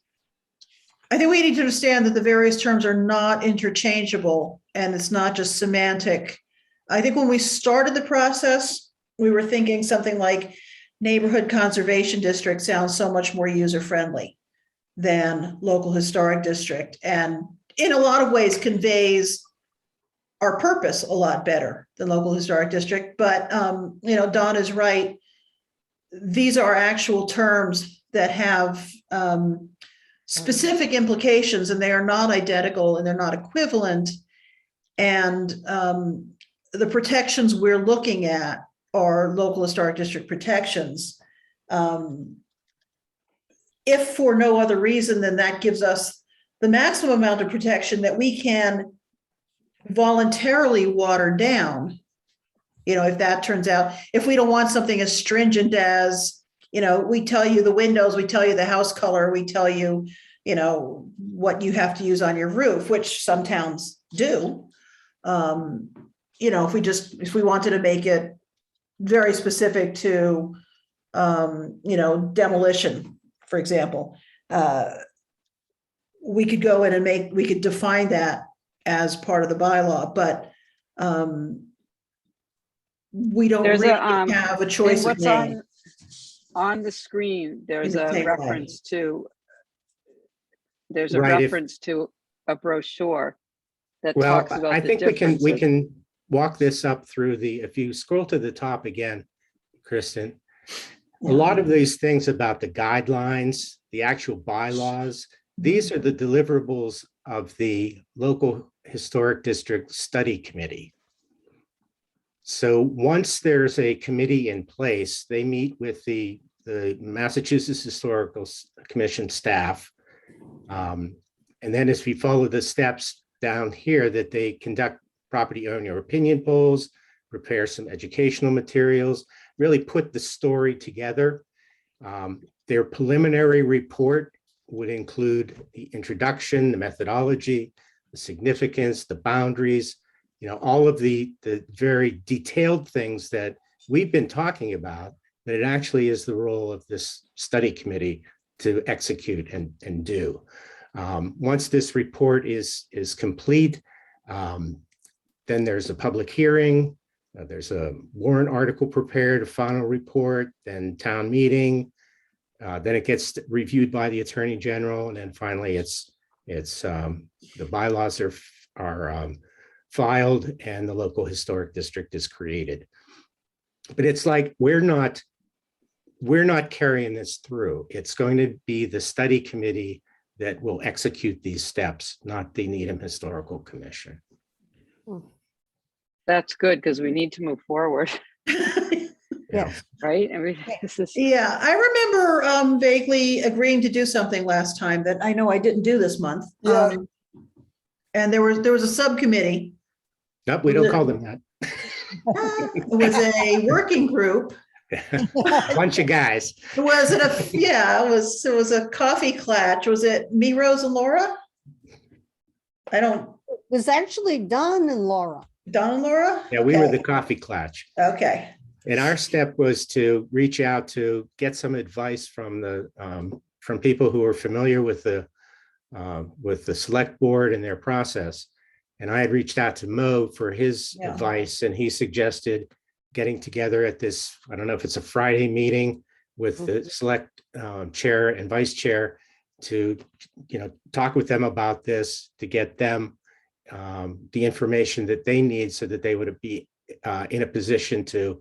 I think we need to understand that the various terms are not interchangeable and it's not just semantic. I think when we started the process, we were thinking something like neighborhood conservation district sounds so much more user-friendly than local historic district, and in a lot of ways conveys our purpose a lot better than local historic district. But Don is right. These are actual terms that have specific implications, and they are not identical and they're not equivalent. And the protections we're looking at are local historic district protections. If for no other reason, then that gives us the maximum amount of protection that we can voluntarily water down. If that turns out, if we don't want something as stringent as, we tell you the windows, we tell you the house color, we tell you, what you have to use on your roof, which some towns do. If we wanted to make it very specific to, demolition, for example, we could go in and we could define that as part of the bylaw, but we don't There's really a, have a And choice of what's name. on the screen, there's In the a same way. reference to, there's a Right, if- reference to a brochure that Well, talks about I the think we differences. can walk this up through if you scroll to the top again, Kristen, a lot of these things about the guidelines, the actual bylaws, these are the deliverables of the local historic district study committee. So once there's a committee in place, they meet with the Massachusetts Historical Commission staff. And then as we follow the steps down here, that they conduct property owner opinion polls, prepare some educational materials, really put the story together. Their preliminary report would include the introduction, the methodology, the significance, the boundaries, all of the very detailed things that we've been talking about, that it actually is the role of this study committee to execute and do. Once this report is complete, then there's a public hearing, there's a warrant article prepared, a final report, then town meeting, then it gets reviewed by the Attorney General, and then finally the bylaws are filed and the local historic district is created. But it's like we're not carrying this through. It's going to be the study committee that will execute these steps, not the Needham Historical Commission. That's good, because we need to move forward, Yes. right? I mean, this is, Yeah, I remember vaguely agreeing to do something last time that I know I didn't do this month. Yeah. And there was a subcommittee. Nope, we don't call them that. It was a working group. Bunch of guys. Was it it was a coffee clatch. Was it me, Rose, and Laura? It was actually Don and Laura. Don and Laura? Yeah, we were Okay. the coffee clatch. Okay. And our step was to reach out to get some advice from from people who are familiar with the select board and their process. And I had reached out to Mo for his Yeah. advice, and he suggested getting together at this, I don't know if it's a Friday meeting with the select chair and vice chair to, talk with them about this, to get them the information that they need so that they would be in a position to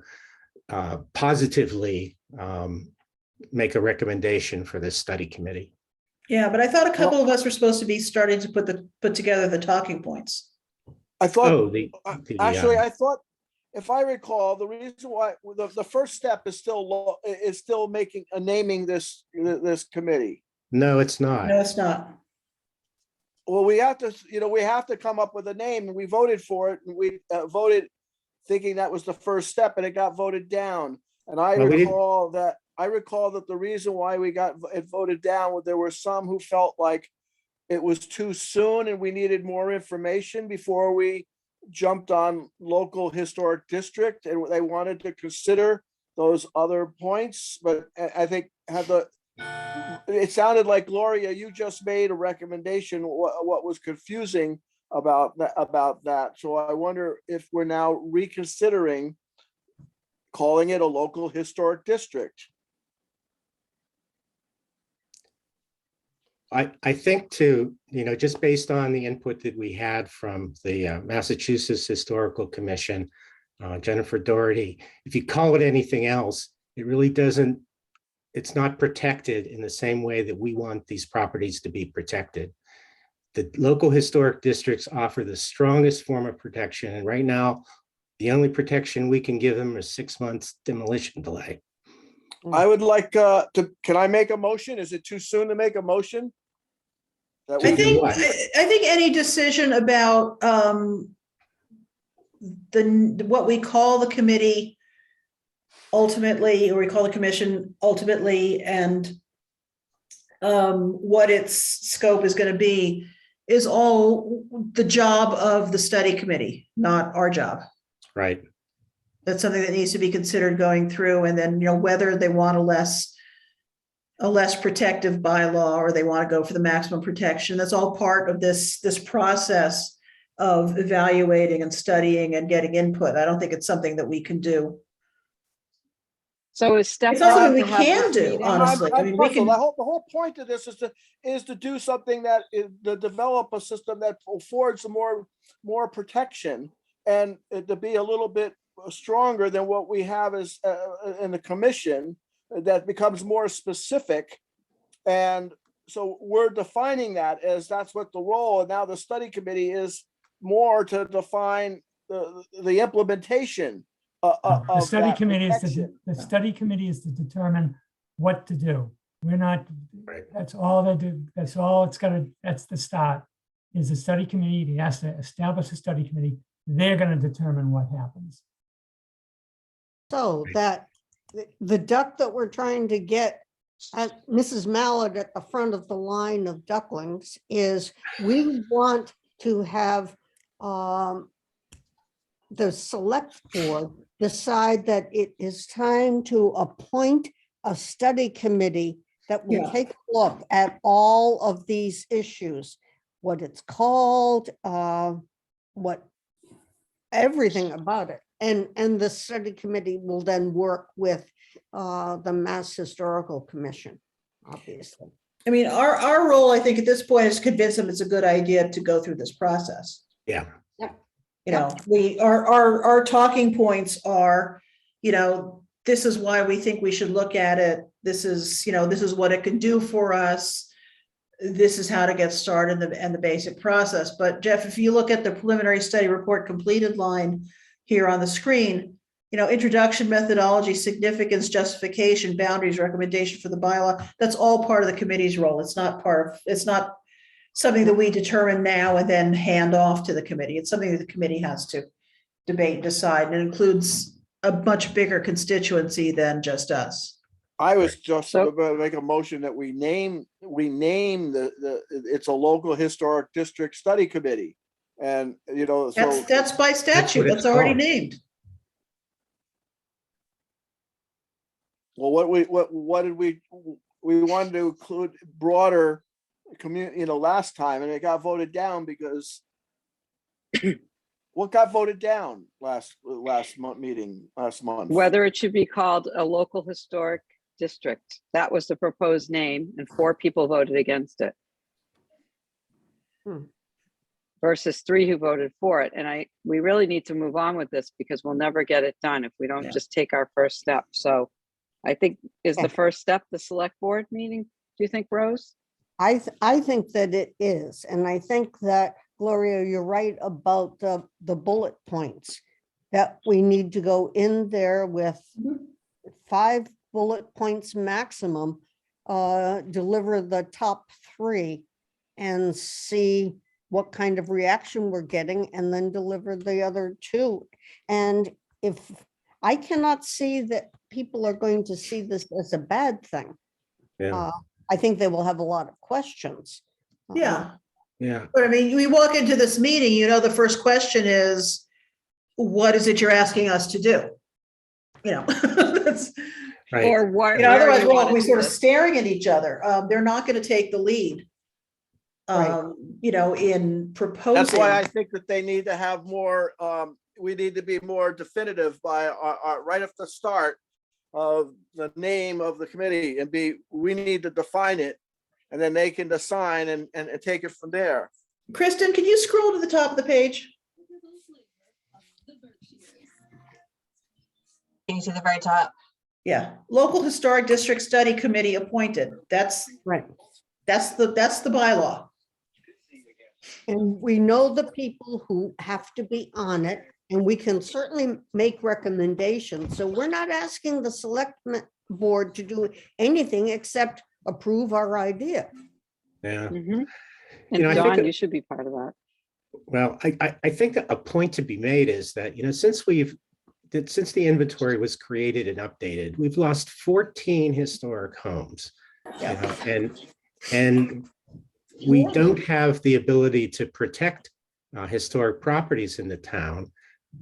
positively make a recommendation for this study committee. Yeah, but I thought a couple of us were supposed to be starting to put together the talking points. I thought, Oh, actually, I thought, if I recall, the reason why the first step is still naming this committee. no, it's not. No, it's not. Well, we have to come up with a name, and we voted for it, and we voted thinking that was the first step, and it got voted down. And I Well, we didn't- recall that the reason why we got it voted down was there were some who felt like it was too soon and we needed more information before we jumped on local historic district, and they wanted to consider those other points. But I think it sounded like, Gloria, you just made a recommendation, what was confusing about that. So I wonder if we're now reconsidering calling it a local historic district. I think too, just based on the input that we had from the Massachusetts Historical Commission, Jennifer Doherty, if you call it anything else, it really doesn't, it's not protected in the same way that we want these properties to be protected. The local historic districts offer the strongest form of protection. And right now, the only protection we can give them is 6 months demolition delay. I would like can I make a motion? Is it too soon to make a motion? I think any decision about what we call the committee ultimately, or we call the commission ultimately, and what its scope is going to be, is all the job of the study committee, not our job. Right. That's something that needs to be considered going through, and then, whether they want a less protective bylaw or they want to go for the maximum protection. That's all part of this process of evaluating and studying and getting input. I don't think it's something that we can do. so is step It's not one something to we have can this do, meeting? honestly. I mean, we can. The whole point of this is to do something that is to develop a system that affords more protection, and to be a little bit stronger than what we have as in the commission, that becomes more specific. And so we're defining that as that's what the role, and now the study committee is more to define the implementation The of study that committee protection. the study committee is to determine what to do. We're not, Right. that's all they do. That's all it's gonna, that's the start, is the study committee. He has to establish a study committee. They're gonna determine what happens. So that the duck that we're trying to get Mrs. Mallard at the front of the line of ducklings is we want to have the select board decide that it is time to appoint a study committee that will Yeah. take a look at all of these issues, what it's called, what, everything about it. And the study committee will then work with the Mass Historical Commission, obviously. I mean, our role, I think, at this point is to convince them it's a good idea to go through this process. Yeah. You know, our talking points are, you know, this is why we think we should look at it. This is, you know, this is what it can do for us. This is how to get started and the basic process. But Jeff, if you look at the preliminary study report completed line here on the screen, you know, introduction, methodology, significance, justification, boundaries, recommendation for the bylaw, that's all part of the committee's role. It's not something that we determine now and then hand off to the committee. It's something that the committee has to debate and decide, and it includes a much bigger constituency than just us. I was just So- about to make a motion that we name it's a local historic district study committee. And, you know, so. That's by statute. it's That's already called. named. Well, what did we wanted to include broader community, you know, last time, and it got voted down because what got voted down last month? Whether it should be called a local historic district. That was the proposed name, and 4 people voted against it. Versus 3 who voted for it. And we really need to move on with this because we'll never get it done if we don't Yeah. just take our first step. So I think is Yeah. the first step the select board meeting? Do you think, Rose? I think that it is, and I think that, Gloria, you're right about the bullet points, that we need to go in there with 5 bullet points maximum, deliver the top 3 and see what kind of reaction we're getting, and then deliver the other 2. And if I cannot see that people are going to see this as a bad thing, Yeah. I think they will have a lot of questions. Yeah. Yeah. But I mean, we walk into this meeting, you know, the first question is, what is it you're asking us to do? You know, that's, Right. Or what? you know, otherwise you we're wanna all, we do sort of this. staring at each other. They're not going to take the lead. Right. You know, in proposing. That's why I think that they need to have more, we need to be more definitive by, right at the start of the name of the committee, and we need to define it, and then they can decide and take it from there. Kristen, can you scroll to the top of the page? Can you see the very top? Yeah, local historic district study committee appointed. That's Right. the bylaw. And we know the people who have to be on it, and we can certainly make recommendations. So we're not asking the select board to do anything except approve our idea. Yeah. Mhm. You know, I And think John, that- you should be part of that. Well, I think a point to be made is that, you know, since the inventory was created and updated, we've lost 14 historic homes. You know, and we don't have the ability to protect historic properties in the town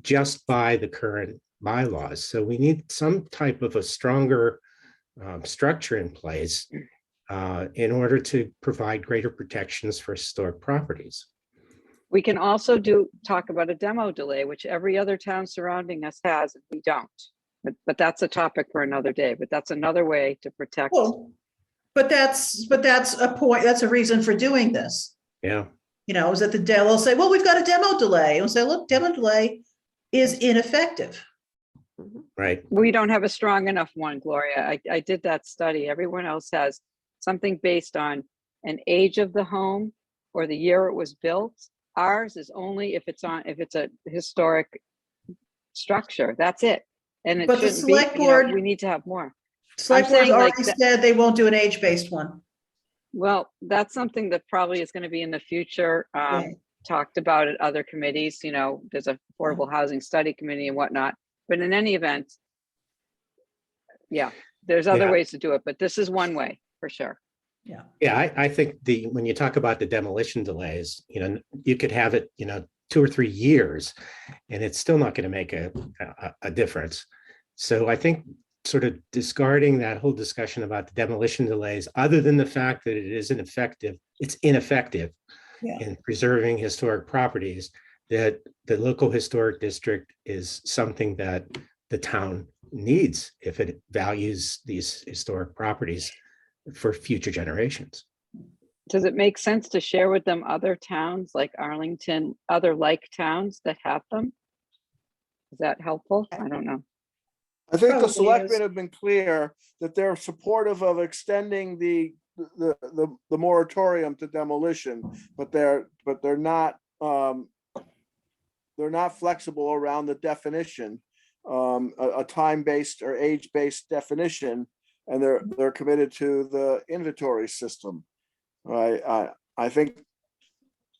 just by the current bylaws. So we need some type of a stronger structure in place in order to provide greater protections for historic properties. We can also talk about a demo delay, which every other town surrounding us has, and we don't. But that's a topic for another day, but that's another way to protect. Well, but that's a point, that's a reason for doing this. Yeah. You know, is that they'll say, well, we've got a demo delay. And we'll say, look, demo delay is ineffective. Right. We don't have a strong enough one, Gloria. I did that study. Everyone else has something based on an age of the home or the year it was built. Ours is only if it's a historic structure. That's it. And it But the shouldn't be, select you know, board- we need to have more. Select board's saying like already that- said they won't do an age-based one. Well, that's something that probably is going to be in the future, talked about at other committees. You know, there's a affordable housing study committee and whatnot. But in any event, yeah. there's other Yeah. ways to do it, but this is one way for sure. Yeah. Yeah, I think when you talk about the demolition delays, you could have it, 2 or 3 years, and it's still not going to make a difference. So I think sort of discarding that whole discussion about the demolition delays, other than the fact that it's ineffective Yeah. in preserving historic properties, that the local historic district is something that the town needs if it values these historic properties for future generations. Does it make sense to share with them other towns like Arlington, other like towns that have them? Is that helpful? I don't know. I think Probably the selectmen is. have been clear that they're supportive of extending the moratorium to demolition, but they're not flexible around the definition, a time-based or age-based definition, and they're committed to the inventory system. I think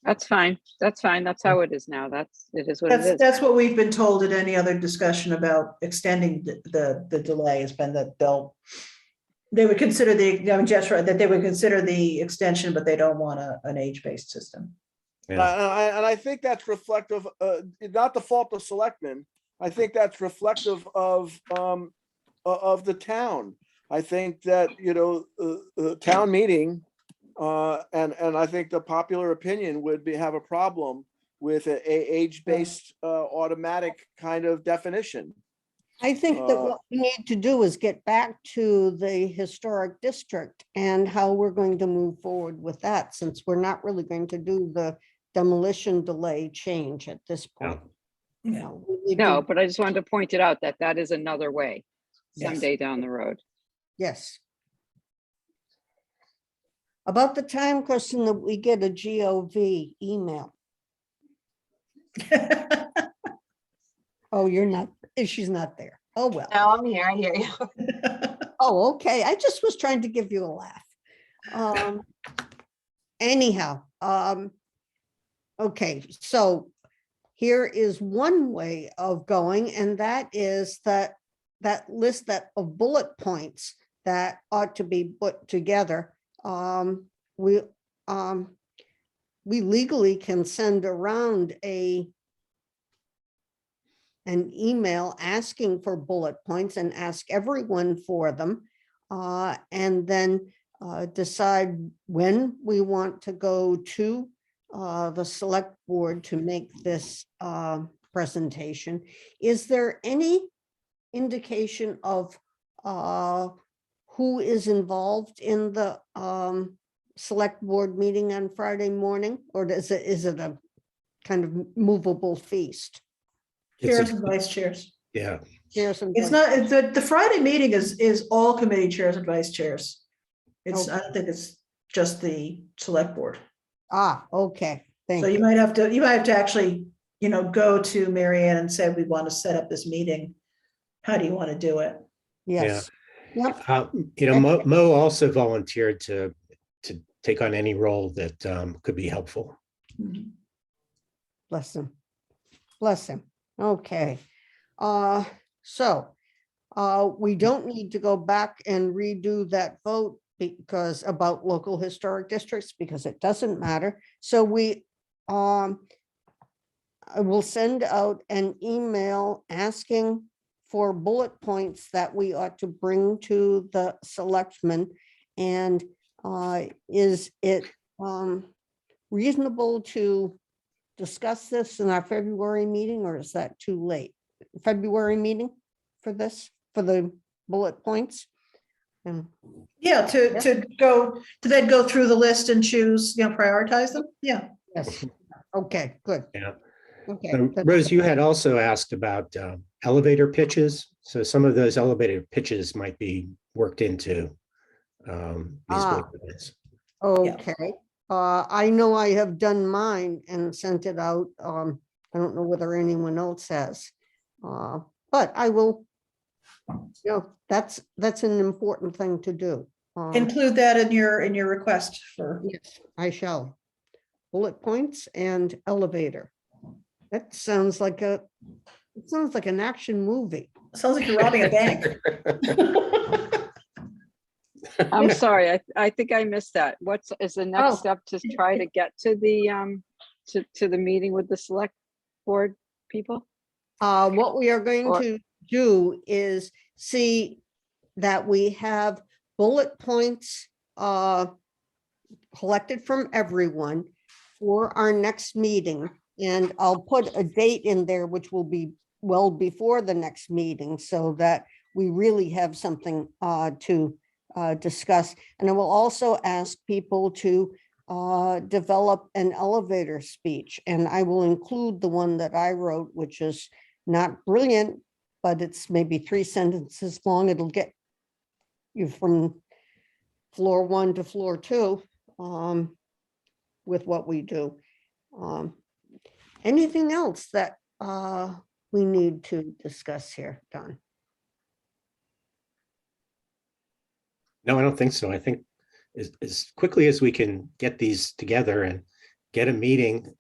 That's fine. That's fine. That's how it is now. It is what it is. That's what we've been told at any other discussion about extending the delay has been that they would consider Jeff's right, that they would consider the extension, but they don't want an age-based system. Yeah. and I think that's reflective, not the fault of selectmen. I think that's reflective of the town. I think that, the town meeting, and I think the popular opinion would have a problem with a age-based automatic kind of definition. I think that what we need to do is get back to the historic district and how we're going to move forward with that, since we're not really going to do the demolition delay change at this point. We need No, to- but I just wanted to point it out that is another way Yes. someday down the road. Yes. About the time question that we get a GOV email. Oh, you're not, she's not there. Oh, well. No, I'm here. I hear you. Oh, okay. I just was trying to give you a laugh. Anyhow, okay, so here is one way of going, and that is that list of bullet points that ought to be put together. We legally can send around an email asking for bullet points and ask everyone for them, and then decide when we want to go to the select board to make this presentation. Is there any indication of who is involved in the select board meeting on Friday morning, or is it a kind of movable feast? Chairs and vice chairs. Yeah. Chairs and It's vice- not, the Friday meeting is all committee chairs and vice chairs. I don't think it's just the select board. Ah, okay, thank So you you. might have to actually, go to Mary Ann and say, we want to set up this meeting. How do you want to do it? Yes. Yep. Mo also volunteered to take on any role that could be helpful. Bless him. Bless him. Okay. So we don't need to go back and redo that vote because about local historic districts, because it doesn't matter. So I will send out an email asking for bullet points that we ought to bring to the selectmen. And is it reasonable to discuss this in our February meeting, or is that too late? February meeting for this, for the bullet points? And Yeah, to then go through the list and choose, prioritize them. Yeah. yes, okay, good. Yeah. Okay. So, that's- Rose, you had also asked about elevator pitches. So some of those elevator pitches might be worked into these bullet points. Okay, I know I have done mine and sent it out. I don't know whether anyone else has. But I will, that's an important thing to do. Include that in your request for. Yes, I shall. Bullet points and elevator. That sounds like an action movie. Sounds like you're robbing a bank. I'm sorry, I think I missed that. Is the next Oh. step to try to get to the, to the meeting with the select board people? What we are going Or- to do is see that we have bullet points collected from everyone for our next meeting. And I'll put a date in there, which will be well before the next meeting, so that we really have something to discuss. And I will also ask people to develop an elevator speech, and I will include the one that I wrote, which is not brilliant, but it's maybe 3 sentences long. It'll get you from floor 1 to floor 2 with what we do. Anything else that we need to discuss here, Don? No, I don't think so. I think as quickly as we can get these together and get a meeting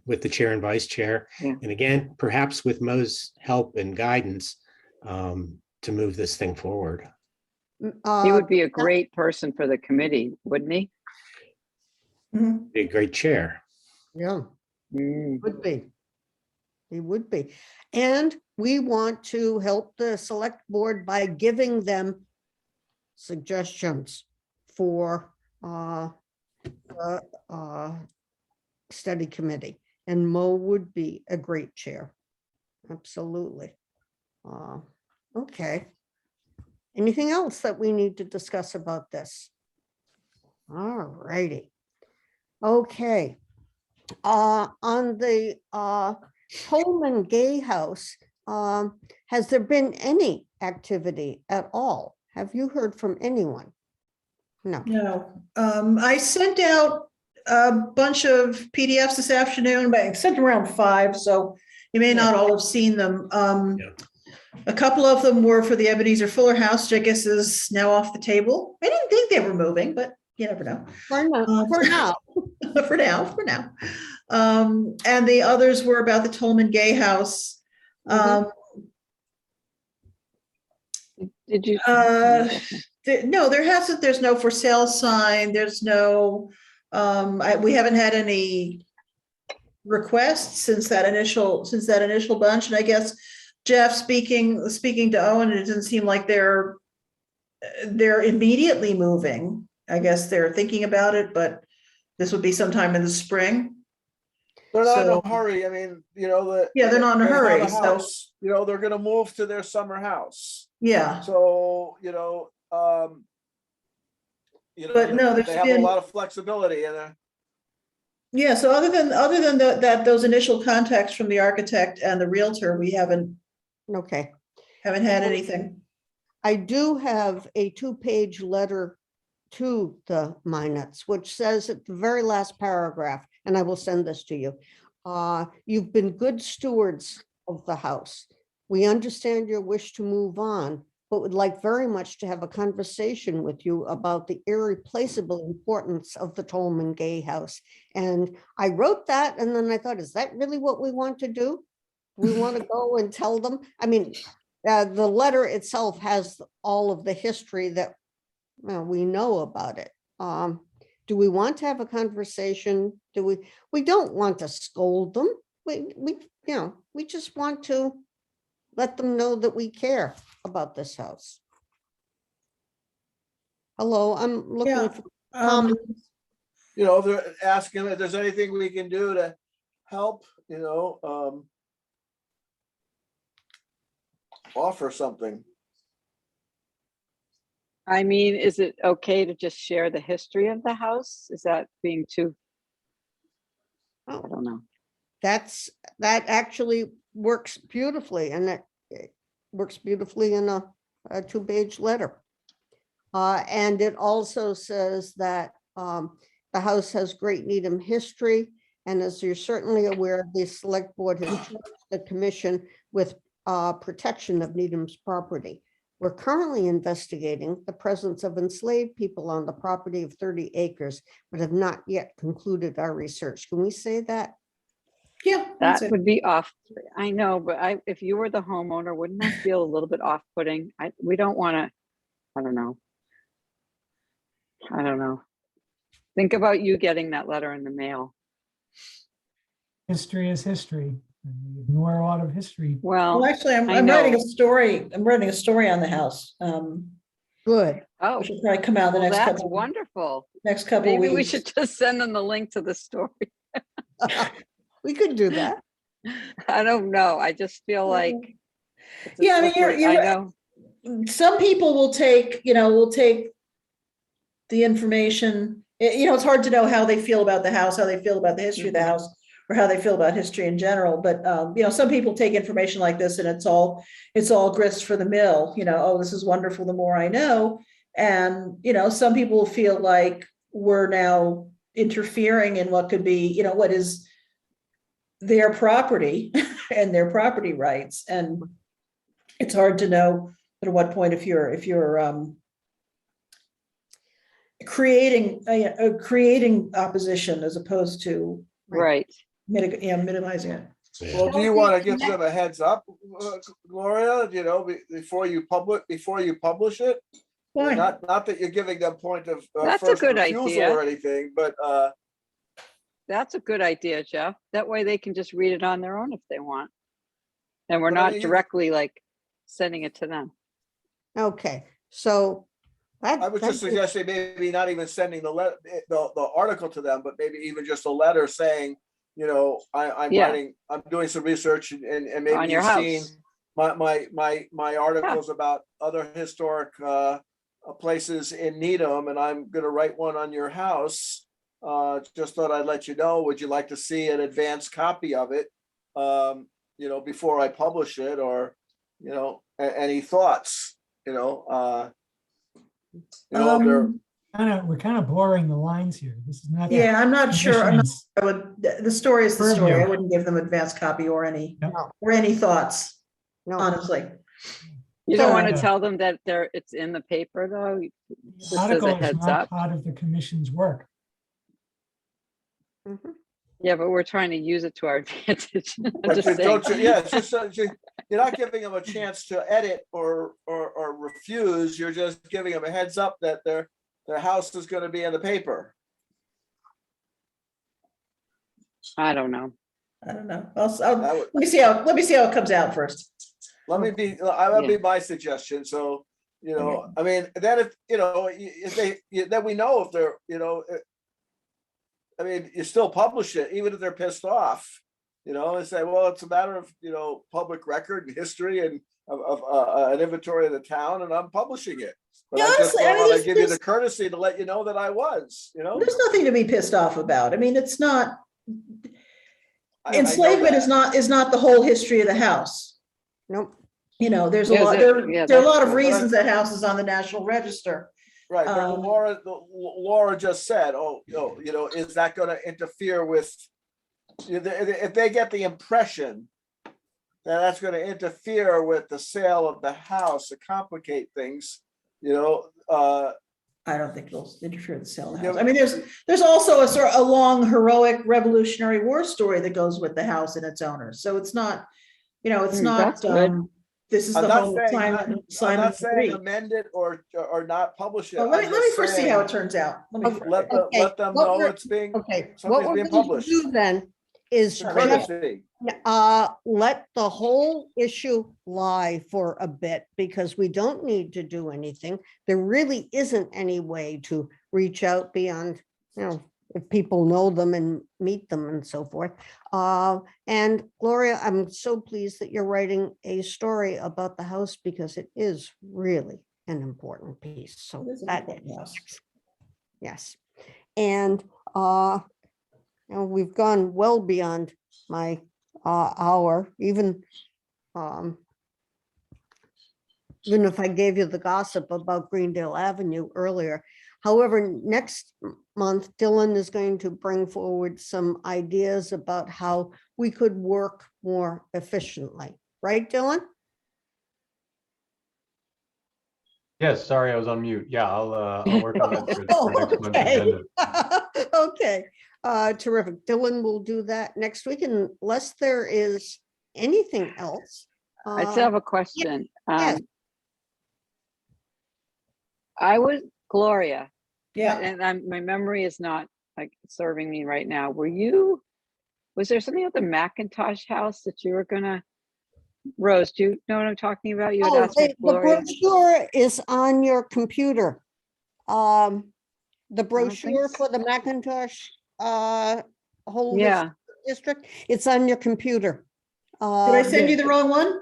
with the chair and vice chair. Yeah. And again, perhaps with Mo's help and guidance to move this thing forward. He would be a great person for the committee, wouldn't he? Mhm. Be a great chair. Yeah, Mm. would be. He would be. And we want to help the select board by giving them suggestions for study committee. And Mo would be a great chair. Absolutely. Okay. Anything else that we need to discuss about this? All righty. Okay. On the Coleman Gay House, has there been any activity at all? Have you heard from anyone? No. No, I sent out a bunch of PDFs this afternoon, but I sent around 5, so you may not all have seen them. Yeah. A couple of them were for the Ebenezer Fuller House, which I guess is now off the table. I didn't think they were moving, but you never know. For now. For now. And the others were about the Tolman Gay House. Did you? No, there's no for sale sign. There's no, we haven't had any requests since that initial bunch. And I guess Jeff speaking to Owen, it doesn't seem like they're immediately moving. I guess they're thinking about it, but this would be sometime in the spring. They're not in So- a hurry. I mean, they're not in a they have hurry, a so- house, they're gonna move to their summer house. Yeah, So, But no, they there's have been- a lot of flexibility and yeah. So other than those initial contacts from the architect and the realtor, we haven't Okay. had anything. I do have a 2-page letter to the Minets, which says at the very last paragraph, and I will send this to you. You've been good stewards of the house. We understand your wish to move on, but would like very much to have a conversation with you about the irreplaceable importance of the Tolman Gay House. And I wrote that, and then I thought, is that really what we want to do? Do we want to go and tell them? I mean, the letter itself has all of the history that we know about it. Do we want to have a conversation? We don't want to scold them. We just want to let them know that we care about this house. Hello, I'm looking Yeah, for Um, comments. if they're asking if there's anything we can do to help, offer something. I mean, is it okay to just share the history of the house? Is that being too? I Oh, don't know. that actually works beautifully, and it works beautifully in a 2-page letter. And it also says that the house has great Needham history, and as you're certainly aware, the select board has charged the commission with protection of Needham's property. We're currently investigating the presence of enslaved people on the property of 30 acres, but have not yet concluded our research. Can we say that? yeah, that's That it. would be off. I know, but if you were the homeowner, wouldn't that feel a little bit off-putting? We don't want to, I don't know. I don't know. Think about you getting that letter in the mail. History is history. And we ignore a lot of history. Well, Well, actually, I I'm writing a know. story. I'm writing a story on the house. Good. Oh, Which will probably come out the well, next that's couple, wonderful. next couple Maybe we weeks. should just send them the link to the story. We could do that. I don't know. I just feel like. it's a Yeah, I mean, slippery- you're I right. know. Some people will take, will take the information, it's hard to know how they feel about the house, how they feel about the history of the Mhm. house, or how they feel about history in general. But, some people take information like this and it's all grist for the mill, oh, this is wonderful, the more I know. And, some people feel like we're now interfering in what could be, what is their property and their property rights. And it's hard to know at what point if you're creating opposition as opposed to Right. minimizing it. Well, do you want to give them a heads up, Gloria, before you publish it? Why? Not that you're giving them point of That's a first good refusal idea. or anything, but That's a good idea, Jeff. That way they can just read it on their own if they want. And we're But I not mean, you- directly like sending it to them. Okay, so. I was just suggesting maybe not even sending the article to them, but maybe even just a letter saying, I'm Yeah. writing, I'm doing some research and maybe On your you've seen house. my articles about other historic places in Needham, and I'm gonna write one on your house. Just thought I'd let you know. Would you like to see an advanced copy of it? Before I publish it, or any thoughts? They're We're kind of blurring the lines here. This is not. Yeah, I'm not sure. commission's- The story is the story. I Purview. wouldn't give them advanced copy or any Yep. thoughts, No, honestly. You don't want to Yeah. tell them that it's in the paper though. The Just as article a is heads not up. part of the commission's work. Mhm. Yeah, but we're trying to use it to our advantage. I'm But just you saying. don't, yeah, it's just, you're not giving them a chance to edit or refuse. You're just giving them a heads up that their house is gonna be in the paper. I don't know. I don't know. That would- Let me see how it comes out first. That would be my suggestion. So, I mean, then then we know if they're, I mean, you still publish it, even if they're pissed off, and say, well, it's a matter of, public record and history and of an inventory of the town, and I'm publishing it. But Yeah, I just honestly, I mean, thought I'd give you there's- the courtesy to let you know that I was, There's nothing to be pissed off about. I mean, it's not, I know enslavement is that. not the whole history of the house. nope. There's a Yeah, lot, yeah, there are a lot that's of true. reasons that house is on the National Register. Right, but Um, Laura just said, is that gonna interfere with, if they get the impression that that's gonna interfere with the sale of the house to complicate things, I don't think it'll interfere with the sale of the Yeah, house. I mean, there's also a long heroic Revolutionary War story that goes with the house and its owners. So it's not, it's not, that's good. this is I'm the not whole saying, Simon I'm not saying Agreed. amend it or not publish it. Well, let I'm me just first see saying, how it turns out. Let Okay, them what know we're- it's being, Okay, what something's we're being going to published. do then is it's a Right. courtesy. let the whole issue lie for a bit, because we don't need to do anything. There really isn't any way to reach out beyond, if people know them and meet them and so forth. And Gloria, I'm so pleased that you're writing a story about the house, because it is really an important piece. So It is an that, important house. yes. And we've gone well beyond my hour, even if I gave you the gossip about Greendale Avenue earlier. However, next month, Dylan is going to bring forward some ideas about how we could work more efficiently. Right, Dylan? Yes, sorry, I was on mute. Yeah, I'll work on that Oh, for next month's okay. agenda. Okay, terrific. Dylan will do that next week, unless there is anything else. I still have a question. yes. Gloria, Yeah. and my memory is not like serving me right now. Was there something at the Macintosh house that you were gonna, Rose, do you know what I'm talking about? You had Oh, asked me, the Gloria. brochure is on your computer. The think brochure so. for the Macintosh, whole Yeah, district, it's on your computer. Did I send you yeah. the wrong one?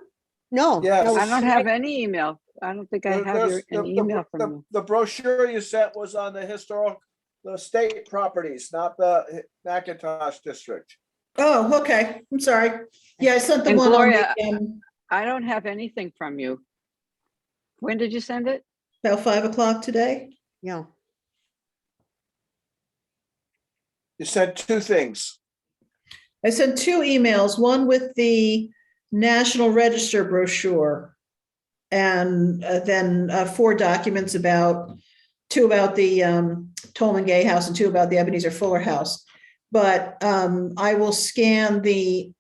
No. Yes. no, I don't it's have any email. I don't think I have an email from you. The brochure you sent was on the state properties, not the Macintosh district. Oh, okay. I'm sorry. Yeah, I sent the And one on Gloria, the, I don't have anything from you. When did you send it? about 5 o'clock today. Yeah. You sent two things. I sent two emails, one with the National Register brochure. And then 4 documents two about the Tolman Gay House and 2 about the Ebenezer Fuller House. But I will scan the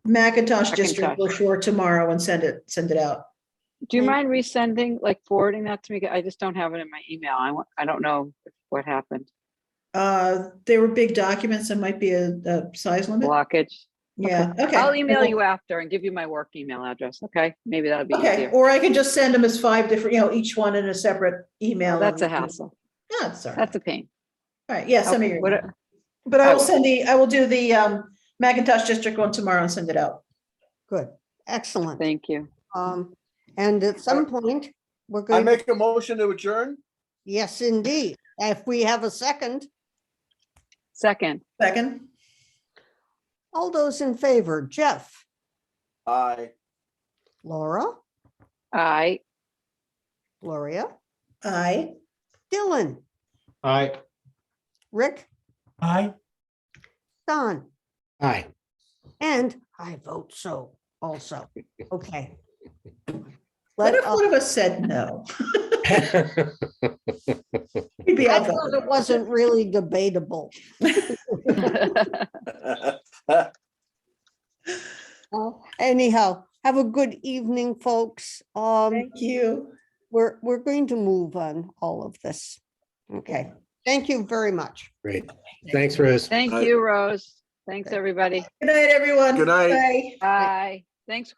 Macintosh District Macintosh. brochure tomorrow and send it out. Do you Thank- mind resending, like forwarding that to me? I just don't have it in my email. I don't know what happened. They were big documents. There might be a size limit. Blockage. Yeah, okay. I'll email you after and give you my work email address. Okay, maybe that'll be Okay, easier. or I can just send them as 5 different, each one in a separate email. Oh, that's a hassle. That's all right. That's a pain. All right, yeah, send me Okay, your what- email. But I I will will. I will do the Macintosh District one tomorrow and send it out. Good, excellent. Thank you. And at some point, we're I going, make a motion to adjourn. yes, indeed. If we have a second, Second, Second, all those in favor, Jeff, Aye. Laura, I, Gloria, aye. Dylan, Aye. Rick, Aye. Don, Aye. and I vote so also. Okay. What Let, if one of us said no? We'd be I out thought voting. it wasn't really debatable. Anyhow, have a good evening, folks. Thank you. We're going to move on all of this. Okay, thank you very much. Great. Thanks, Rose. thank Aye. you, Rose. Thanks, everybody. Good night, everyone. Good night. Bye. Bye. Thanks,